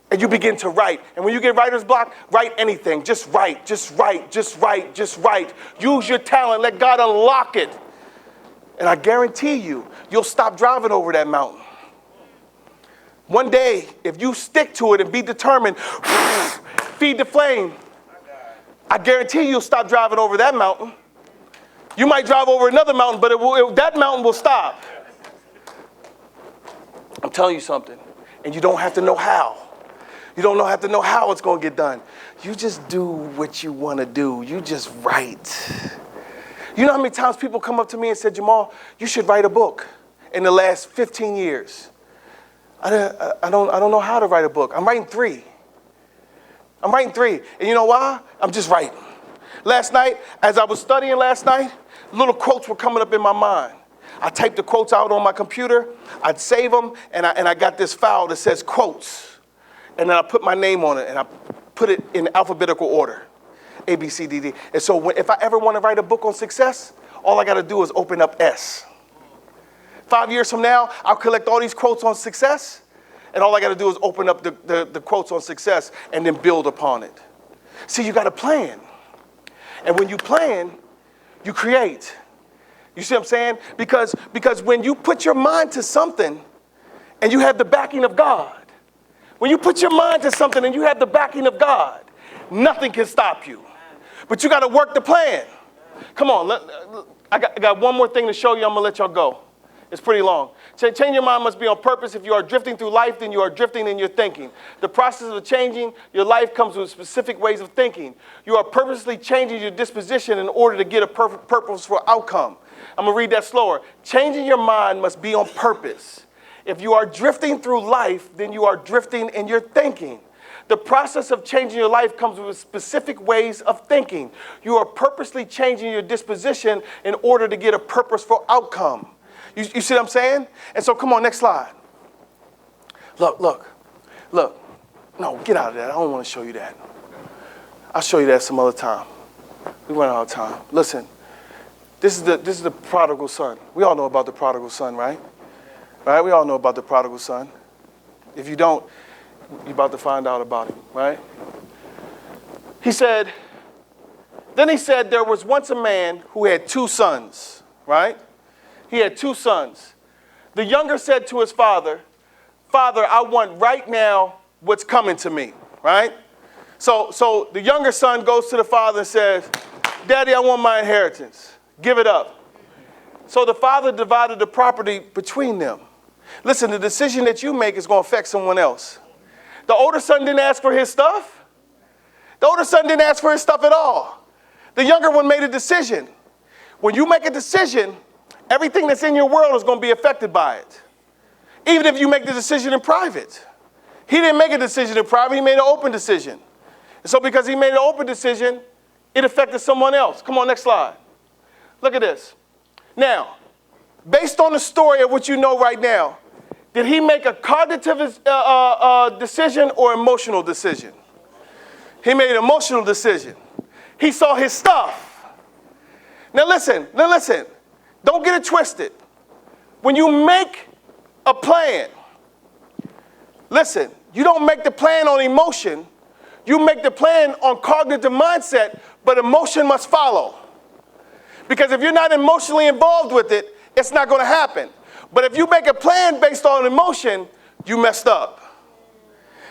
And you begin to write. And when you get writer's block, write anything. Just write. Use your talent. Let God unlock it. And I guarantee you'll stop driving over that mountain. One day, if you stick to it and be determined, feed the flame, I guarantee you'll stop driving over that mountain. You might drive over another mountain, but that mountain will stop. I'm telling you something. And you don't have to know how. You don't have to know how it's going to get done. You just do what you want to do. You just write. You know how many times people come up to me and say, Jamol, you should write a book in the last 15 years. I don't know how to write a book. I'm writing 3. And you know why? I'm just writing. Last night, as I was studying last night, little quotes were coming up in my mind. I typed the quotes out on my computer, I'd save them, and I got this file that says quotes. And then I put my name on it, and I put it in alphabetical order, A, B, C, D, D. And so if I ever want to write a book on success, all I got to do is open up S. 5 years from now, I'll collect all these quotes on success, and all I got to do is open up the quotes on success and then build upon it. See, you got to plan. And when you plan, you create. You see what I'm saying? Because when you put your mind to something and you have the backing of God, when you put your mind to something and you have the backing of God, nothing can stop you. But you got to work the plan. Come on, I got one more thing to show you. I'm going to let y'all go. It's pretty long. Change your mind must be on purpose. If you are drifting through life, then you are drifting in your thinking. The process of changing your life comes with specific ways of thinking. You are purposely changing your disposition in order to get a purposeful outcome. I'm going to read that slower. Changing your mind must be on purpose. If you are drifting through life, then you are drifting in your thinking. The process of changing your life comes with specific ways of thinking. You are purposely changing your disposition in order to get a purposeful outcome. You see what I'm saying? And so come on, next slide. Look. No, get out of that. I don't want to show you that. I'll show you that some other time. We run out of time. Listen, this is the prodigal son. We all know about the prodigal son, right? Right? We all know about the prodigal son. If you don't, you're about to find out about him, right? Then he said, there was once a man who had 2 sons, right? He had 2 sons. The younger said to his father, Father, I want right now what's coming to me, right? So the younger son goes to the father and says, Daddy, I want my inheritance. Give it up. So the father divided the property between them. Listen, the decision that you make is going to affect someone else. The older son didn't ask for his stuff. The older son didn't ask for his stuff at all. The younger one made a decision. When you make a decision, everything that's in your world is going to be affected by it. Even if you make the decision in private. He didn't make a decision in private, he made an open decision. And so because he made an open decision, it affected someone else. Come on, next slide. Look at this. Now, based on the story of what you know right now, did he make a cognitive decision or emotional decision? He made an emotional decision. He saw his stuff. Now listen. Don't get it twisted. When you make a plan, listen, you don't make the plan on emotion. You make the plan on cognitive mindset, but emotion must follow. Because if you're not emotionally involved with it, it's not going to happen. But if you make a plan based on emotion, you messed up.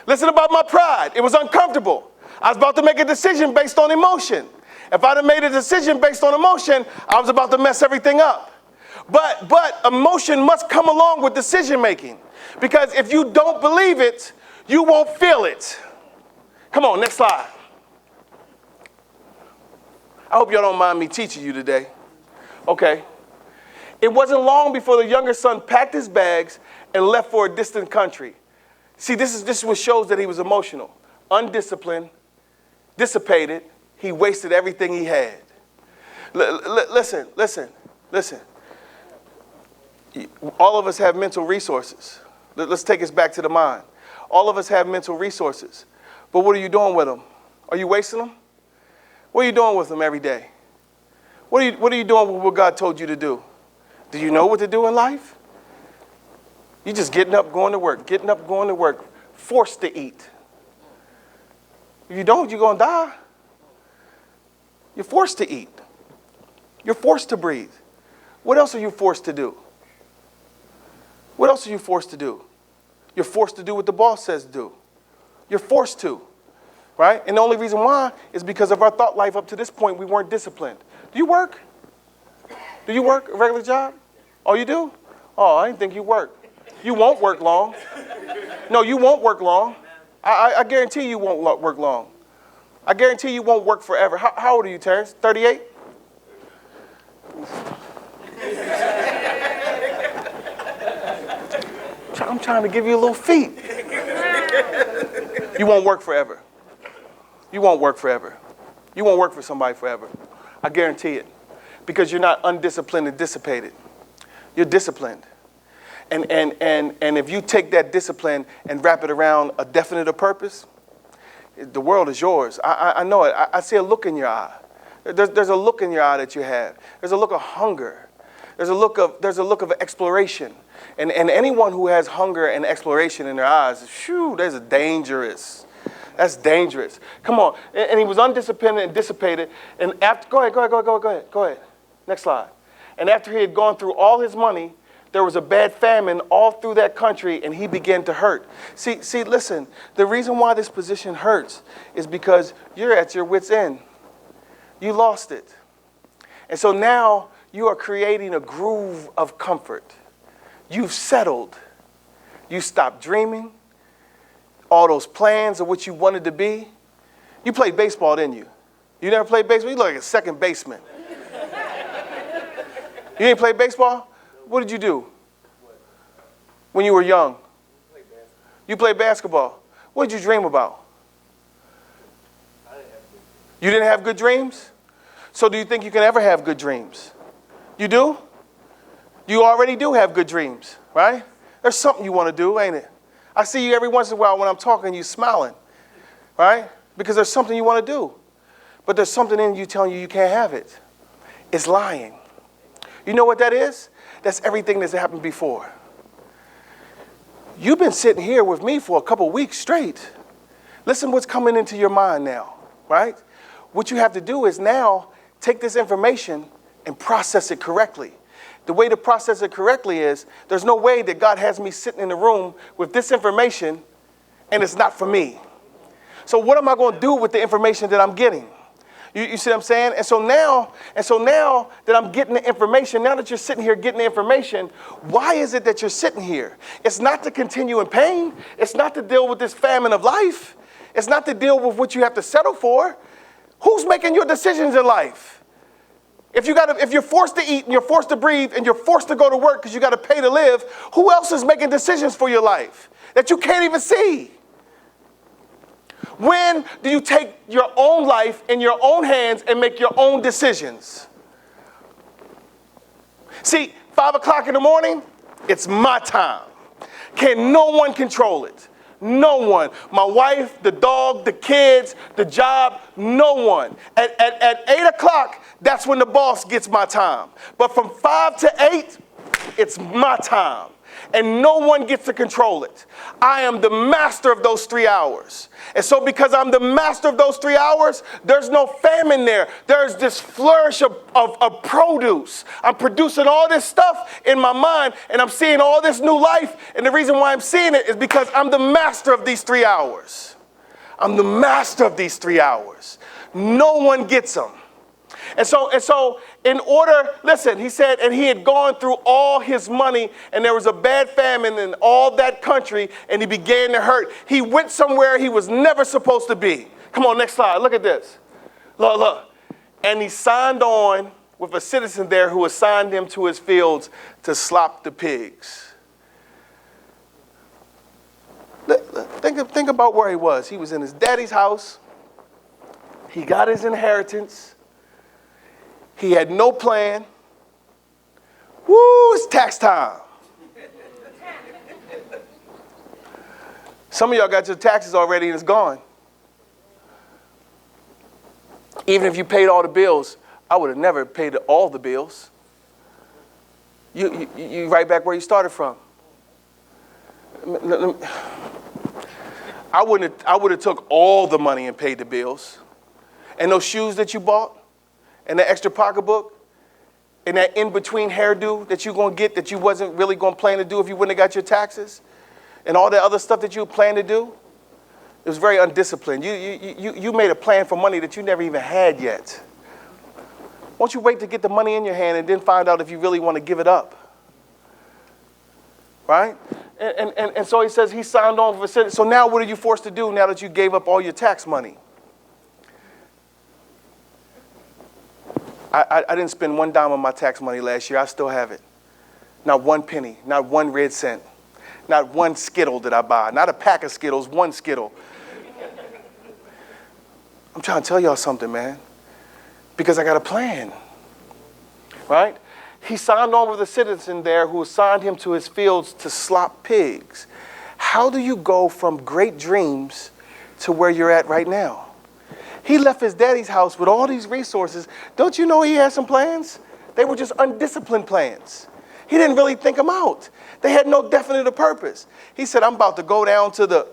Listen about my pride. It was uncomfortable. I was about to make a decision based on emotion. If I'd have made a decision based on emotion, I was about to mess everything up. But emotion must come along with decision making. Because if you don't believe it, you won't feel it. Come on, next slide. I hope y'all don't mind me teaching you today. Okay. It wasn't long before the younger son packed his bags and left for a distant country. See, this is what shows that he was emotional. Undisciplined, dissipated. He wasted everything he had. Listen. All of us have mental resources. Let's take us back to the mind. All of us have mental resources. But what are you doing with them? Are you wasting them? What are you doing with them every day? What are you doing with what God told you to do? Do you know what to do in life? You're just getting up, going to work, forced to eat. If you don't, you're going to die. You're forced to eat. You're forced to breathe. What else are you forced to do? What else are you forced to do? You're forced to do what the boss says to do. You're forced to, right? And the only reason why is because of our thought life up to this point, we weren't disciplined. Do you work? Do you work a regular job? Oh, you do? Oh, I didn't think you work. You won't work long. No, you won't work long. I guarantee you won't work long. I guarantee you won't work forever. How old are you, Terrence? 38? I'm trying to give you a little feat. You won't work forever. You won't work forever. You won't work for somebody forever. I guarantee it. Because you're not undisciplined and dissipated. You're disciplined. And if you take that discipline and wrap it around a definite purpose, the world is yours. I know it. I see a look in your eye. There's a look in your eye that you have. There's a look of hunger. There's a look of exploration. And anyone who has hunger and exploration in their eyes, that's dangerous. That's dangerous. Come on. And he was undisciplined and dissipated. And after, go ahead. Next slide. And after he had gone through all his money, there was a bad famine all through that country, and he began to hurt. See, listen, the reason why this position hurts is because you're at your wit's end. You lost it. And so now you are creating a groove of comfort. You've settled. You stopped dreaming. All those plans of what you wanted to be. You played baseball, didn't you? You never played baseball? You look like a second baseman. You didn't play baseball? What did you do when you were young? You played basketball. What did you dream about? You didn't have good dreams? So do you think you can ever have good dreams? You do? You already do have good dreams, right? There's something you want to do, ain't it? I see you every once in a while when I'm talking, you smiling, right? Because there's something you want to do. But there's something in you telling you can't have it. It's lying. You know what that is? That's everything that's happened before. You've been sitting here with me for a couple weeks straight. Listen what's coming into your mind now, right? What you have to do is now take this information and process it correctly. The way to process it correctly is there's no way that God has me sitting in the room with this information and it's not for me. So what am I going to do with the information that I'm getting? You see what I'm saying? And so now that I'm getting the information, now that you're sitting here getting the information, why is it that you're sitting here? It's not to continue in pain. It's not to deal with this famine of life. It's not to deal with what you have to settle for. Who's making your decisions in life? If you're forced to eat and you're forced to breathe and you're forced to go to work because you got to pay to live, who else is making decisions for your life that you can't even see? When do you take your own life in your own hands and make your own decisions? See, 5 o'clock in the morning, it's my time. Can no one control it? No one. My wife, the dog, the kids, the job, no one. At 8 o'clock, that's when the boss gets my time. But from 5 to 8, it's my time. And no one gets to control it. I am the master of those 3 hours. And so because I'm the master of those 3 hours, there's no famine there. There's this flourish of produce. I'm producing all this stuff in my mind, and I'm seeing all this new life. And the reason why I'm seeing it is because I'm the master of these 3 hours. I'm the master of these 3 hours. No one gets them. And so in order, listen, he said, and he had gone through all his money, and there was a bad famine in all that country, and he began to hurt. He went somewhere he was never supposed to be. Come on, next slide. Look at this. Look. And he signed on with a citizen there who assigned him to his fields to slop the pigs. Think about where he was. He was in his daddy's house. He got his inheritance. He had no plan. Woo, it's tax time. Some of y'all got your taxes already and it's gone. Even if you paid all the bills, I would have never paid all the bills. You right back where you started from. I would have took all the money and paid the bills. And those shoes that you bought, and that extra pocketbook, and that in-between hairdo that you're going to get that you wasn't really going to plan to do if you wouldn't have got your taxes, and all that other stuff that you planned to do, it was very undisciplined. You made a plan for money that you never even had yet. Won't you wait to get the money in your hand and then find out if you really want to give it up? Right? And so he says he signed on for a citizen. So now what are you forced to do now that you gave up all your tax money? I didn't spend one dime on my tax money last year. I still have it. Not one penny, not one red cent, not one Skittle that I buy, not a pack of Skittles, one Skittle. I'm trying to tell y'all something, man. Because I got a plan, right? He signed on with a citizen there who assigned him to his fields to slop pigs. How do you go from great dreams to where you're at right now? He left his daddy's house with all these resources. Don't you know he had some plans? They were just undisciplined plans. He didn't really think them out. They had no definite purpose. He said, I'm about to go down to the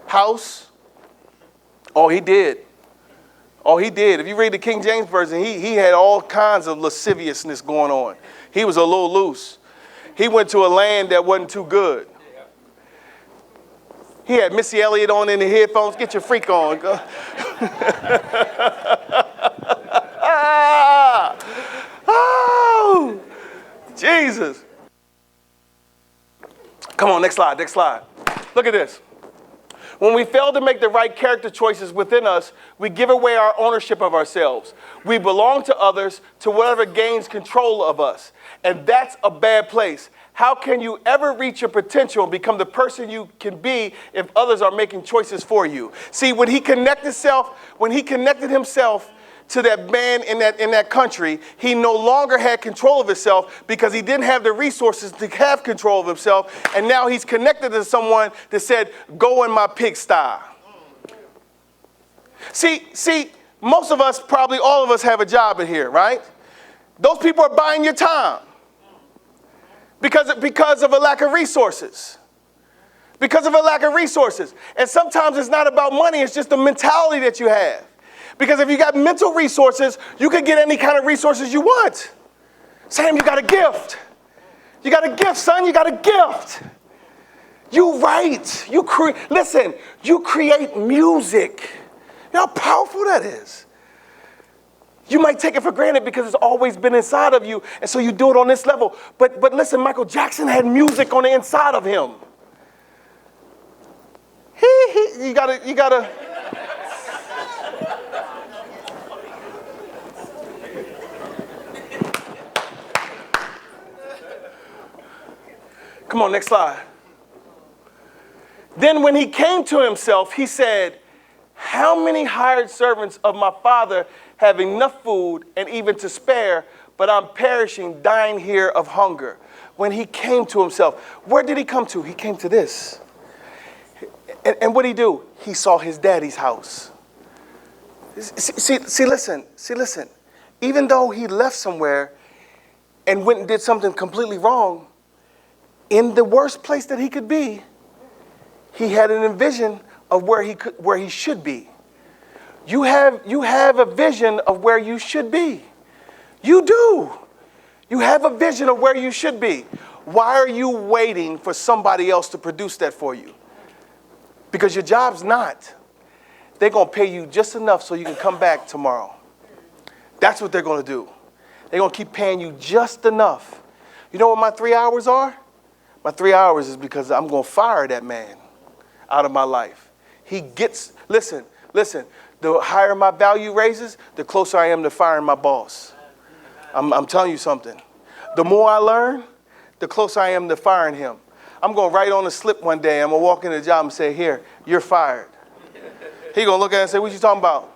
house. Oh, he did. Oh, he did. If you read the King James Version, he had all kinds of lasciviousness going on. He was a little loose. He went to a land that wasn't too good. He had Missy Elliott on in the headphones. Get your freak on. Oh, Jesus. Come on, next slide, next slide. Look at this. When we fail to make the right character choices within us, we give away our ownership of ourselves. We belong to others, to whatever gains control of us. And that's a bad place. How can you ever reach your potential and become the person you can be if others are making choices for you? See, when he connected himself to that man in that country, he no longer had control of himself because he didn't have the resources to have control of himself. And now he's connected to someone that said, go in my pigsty. See, most of us, probably all of us have a job in here, right? Those people are buying your time because of a lack of resources. Because of a lack of resources. And sometimes it's not about money, it's just the mentality that you have. Because if you got mental resources, you can get any kind of resources you want. Sam, you got a gift. You got a gift, son. You got a gift. You write. Listen, you create music. You know how powerful that is. You might take it for granted because it's always been inside of you, and so you do it on this level. But listen, Michael Jackson had music on the inside of him. You gotta. Come on, next slide. Then when he came to himself, he said, how many hired servants of my father have enough food and even to spare, but I'm perishing, dying here of hunger? When he came to himself, where did he come to? He came to this. And what did he do? He saw his daddy's house. See, listen. Even though he left somewhere and went and did something completely wrong, in the worst place that he could be, he had an vision of where he should be. You have a vision of where you should be. You do. You have a vision of where you should be. Why are you waiting for somebody else to produce that for you? Because your job's not. They're going to pay you just enough so you can come back tomorrow. That's what they're going to do. They're going to keep paying you just enough. You know what my 3 hours are? My 3 hours is because I'm going to fire that man out of my life. Listen, the higher my value raises, the closer I am to firing my boss. I'm telling you something. The more I learn, the closer I am to firing him. I'm going to write on a slip one day. I'm going to walk into the job and say, here, you're fired. He going to look at it and say, what you talking about?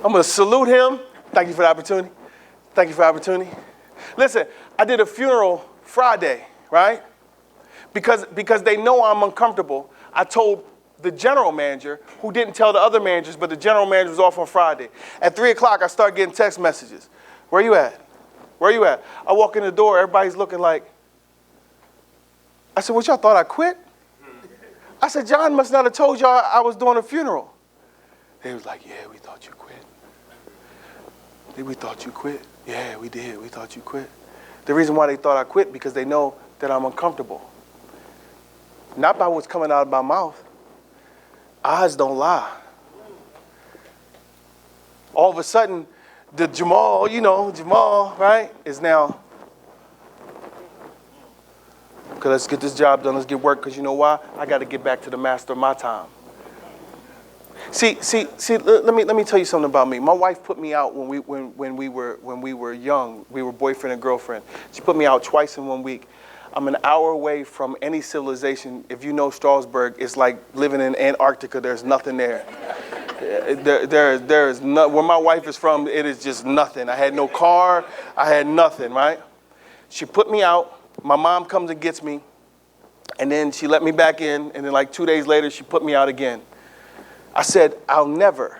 I'm going to salute him. Thank you for the opportunity. Thank you for the opportunity. Listen, I did a funeral Friday, right? Because they know I'm uncomfortable. I told the general manager, who didn't tell the other managers, but the general manager was off on Friday. At 3 o'clock, I start getting text messages. Where you at? Where you at? I walk in the door, everybody's looking like, I said, what, y'all thought I quit? I said, John must not have told y'all I was doing a funeral. They was like, yeah, we thought you quit. We thought you quit. Yeah, we did. We thought you quit. The reason why they thought I quit, because they know that I'm uncomfortable. Not by what's coming out of my mouth. Eyes don't lie. All of a sudden, the Jamol, right, is now, okay, let's get this job done, let's get work, because you know why? I got to get back to the master of my time. See, let me tell you something about me. My wife put me out when we were young. We were boyfriend and girlfriend. She put me out twice in 1 week. I'm an hour away from any civilization. If you know Strasbourg, it's like living in Antarctica. There's nothing there. There is no, where my wife is from, it is just nothing. I had no car. I had nothing, right? She put me out. My mom comes and gets me. And then she let me back in. And then like 2 days later, she put me out again. I said, I'll never,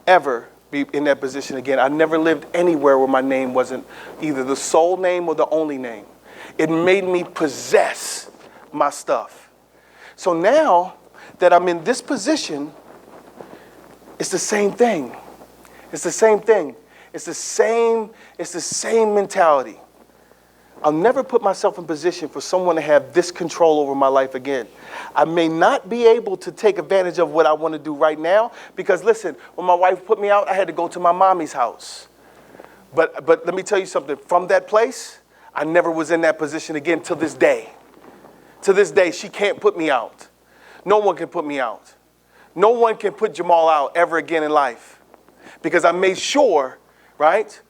ever be in that position again. I never lived anywhere where my name wasn't either the sole name or the only name. It made me possess my stuff. So now that I'm in this position, it's the same thing. It's the same thing. It's the same mentality. I'll never put myself in position for someone to have this control over my life again. I may not be able to take advantage of what I want to do right now because, listen, when my wife put me out, I had to go to my mommy's house. But let me tell you something. From that place, I never was in that position again till this day. To this day, she can't put me out. No one can put me out. No one can put Jamol out ever again in life because I made sure, right,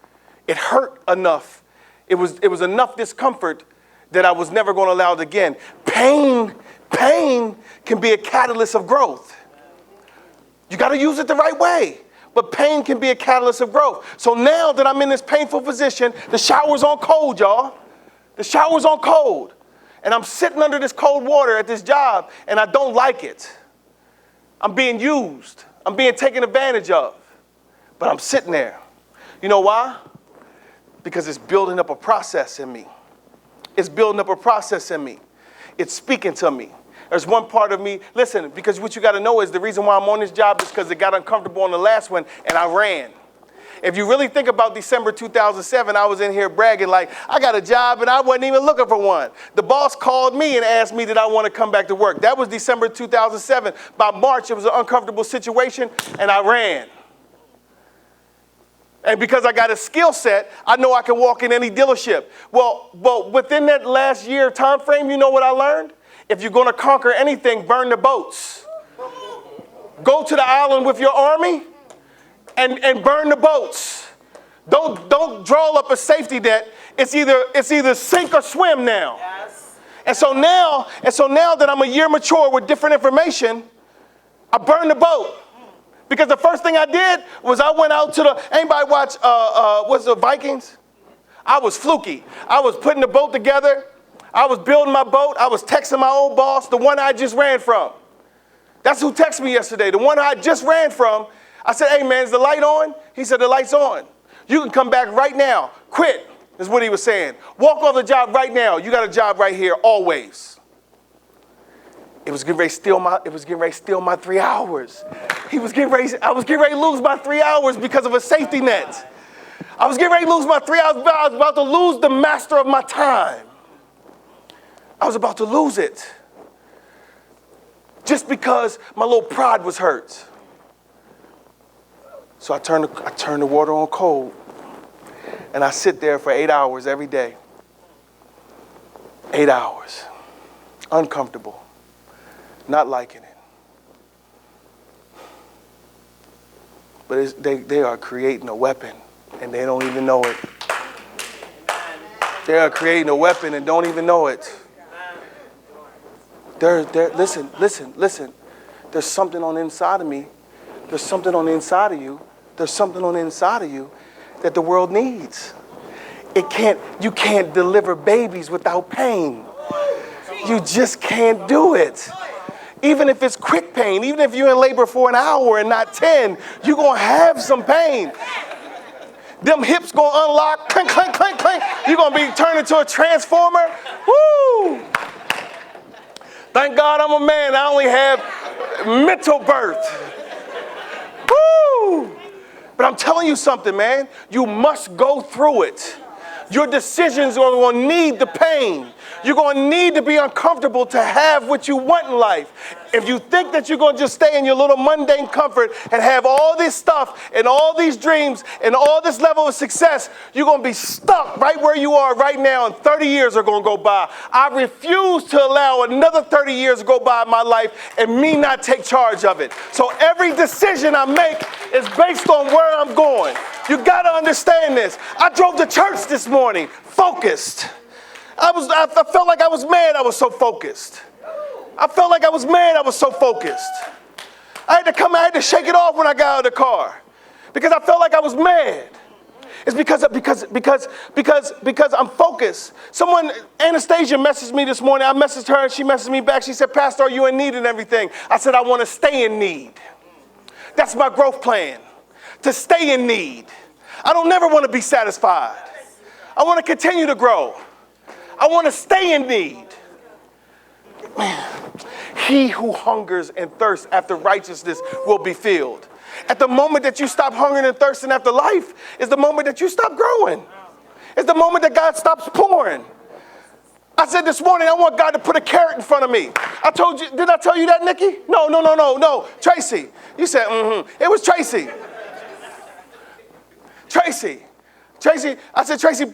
it hurt enough. It was enough discomfort that I was never going to allow it again. Pain can be a catalyst of growth. You got to use it the right way. But pain can be a catalyst of growth. So now that I'm in this painful position, the shower's on cold, y'all. The shower's on cold. And I'm sitting under this cold water at this job, and I don't like it. I'm being used. I'm being taken advantage of. But I'm sitting there. You know why? Because it's building up a process in me. It's building up a process in me. It's speaking to me. There's one part of me, listen, because what you got to know is the reason why I'm on this job is because it got uncomfortable on the last one, and I ran. If you really think about December 2007, I was in here bragging like, I got a job and I wasn't even looking for one. The boss called me and asked me did I want to come back to work. That was December 2007. By March, it was an uncomfortable situation, and I ran. And because I got a skill set, I know I can walk in any dealership. Well, within that last year time frame, you know what I learned? If you're going to conquer anything, burn the boats. Go to the island with your army and burn the boats. Don't draw up a safety net. It's either sink or swim now. Yes. And so now that I'm a year mature with different information, I burn the boat. Because the first thing I did was I went out to anybody watch, what's the Vikings? I was fluky. I was putting the boat together. I was building my boat. I was texting my old boss, the one I just ran from. That's who texted me yesterday, the one I just ran from. I said, hey man, is the light on? He said, the light's on. You can come back right now. Quit, is what he was saying. Walk off the job right now. You got a job right here, always. I was getting ready to steal my 3 hours. I was getting ready to lose my 3 hours because of a safety net. I was getting ready to lose my 3 hours. I was about to lose the master of my time. I was about to lose it. Just because my little pride was hurt. So I turn the water on cold. And I sit there for 8 hours every day. 8 hours. Uncomfortable. Not liking it. But they are creating a weapon, and they don't even know it. They are creating a weapon and don't even know it. Listen. There's something on the inside of me. There's something on the inside of you. There's something on the inside of you that the world needs. You can't deliver babies without pain. You just can't do it. Even if it's quick pain, even if you're in labor for an hour and not 10, you're going to have some pain. Them hips going to unlock, clink, clink, clink, clink. You're going to be turned into a transformer. Woo! Thank God I'm a man. I only have mental birth. Woo! But I'm telling you something, man. You must go through it. Your decisions are going to need the pain. You're going to need to be uncomfortable to have what you want in life. If you think that you're going to just stay in your little mundane comfort and have all this stuff and all these dreams and all this level of success, you're going to be stuck right where you are right now, and 30 years are going to go by. I refuse to allow another 30 years to go by in my life and me not take charge of it. So every decision I make is based on where I'm going. You got to understand this. I drove to church this morning, focused. I felt like I was mad. I was so focused. I felt like I was mad. I was so focused. I had to shake it off when I got out of the car because I felt like I was mad. It's because I'm focused. Anastasia messaged me this morning. I messaged her and she messaged me back. She said, Pastor, are you in need and everything? I said, I want to stay in need. That's my growth plan, to stay in need. I don't never want to be satisfied. I want to continue to grow. I want to stay in need. Man, he who hungers and thirsts after righteousness will be filled. At the moment that you stop hungering and thirsting after life is the moment that you stop growing. It's the moment that God stops pouring. I said this morning, I want God to put a carrot in front of me. I told you, did I tell you that, Nikki? No. Tracy. You said, It was Tracy. Tracy, I said, Tracy,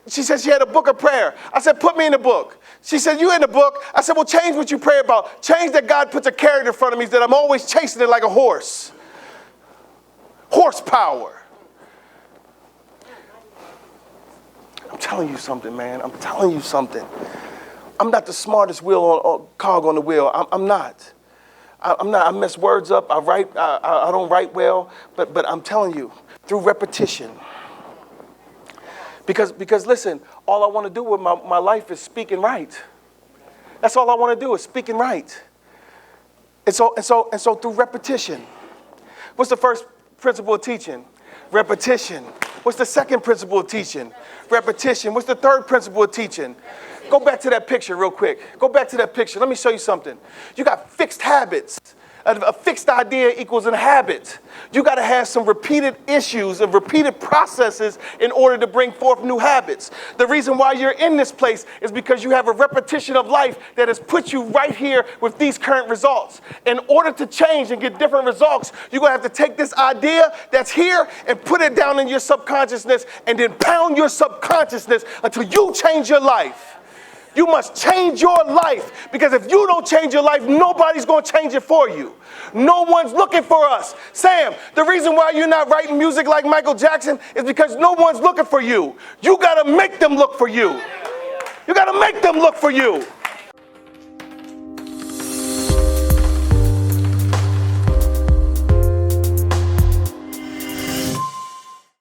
she said she had a book of prayer. I said, put me in the book. She said, you in the book? I said, well, change what you pray about. Change that God puts a carrot in front of me, that I'm always chasing it like a horse. Horsepower. I'm telling you something, man. I'm telling you something. I'm not the smartest cog on the wheel. I'm not. I mess words up. I don't write well. But I'm telling you, through repetition. Because listen, all I want to do with my life is speaking right. That's all I want to do is speaking right. And so through repetition. What's the first principle of teaching? Repetition. What's the second principle of teaching? Repetition. What's the third principle of teaching? Go back to that picture real quick. Go back to that picture. Let me show you something. You got fixed habits. A fixed idea equals a habit. You got to have some repeated issues and repeated processes in order to bring forth new habits. The reason why you're in this place is because you have a repetition of life that has put you right here with these current results. In order to change and get different results, you're going to have to take this idea that's here and put it down in your subconsciousness and then pound your subconsciousness until you change your life. You must change your life, because if you don't change your life, nobody's going to change it for you. No one's looking for us. Sam, the reason why you're not writing music like Michael Jackson is because no one's looking for you. You got to make them look for you. You got to make them look for you.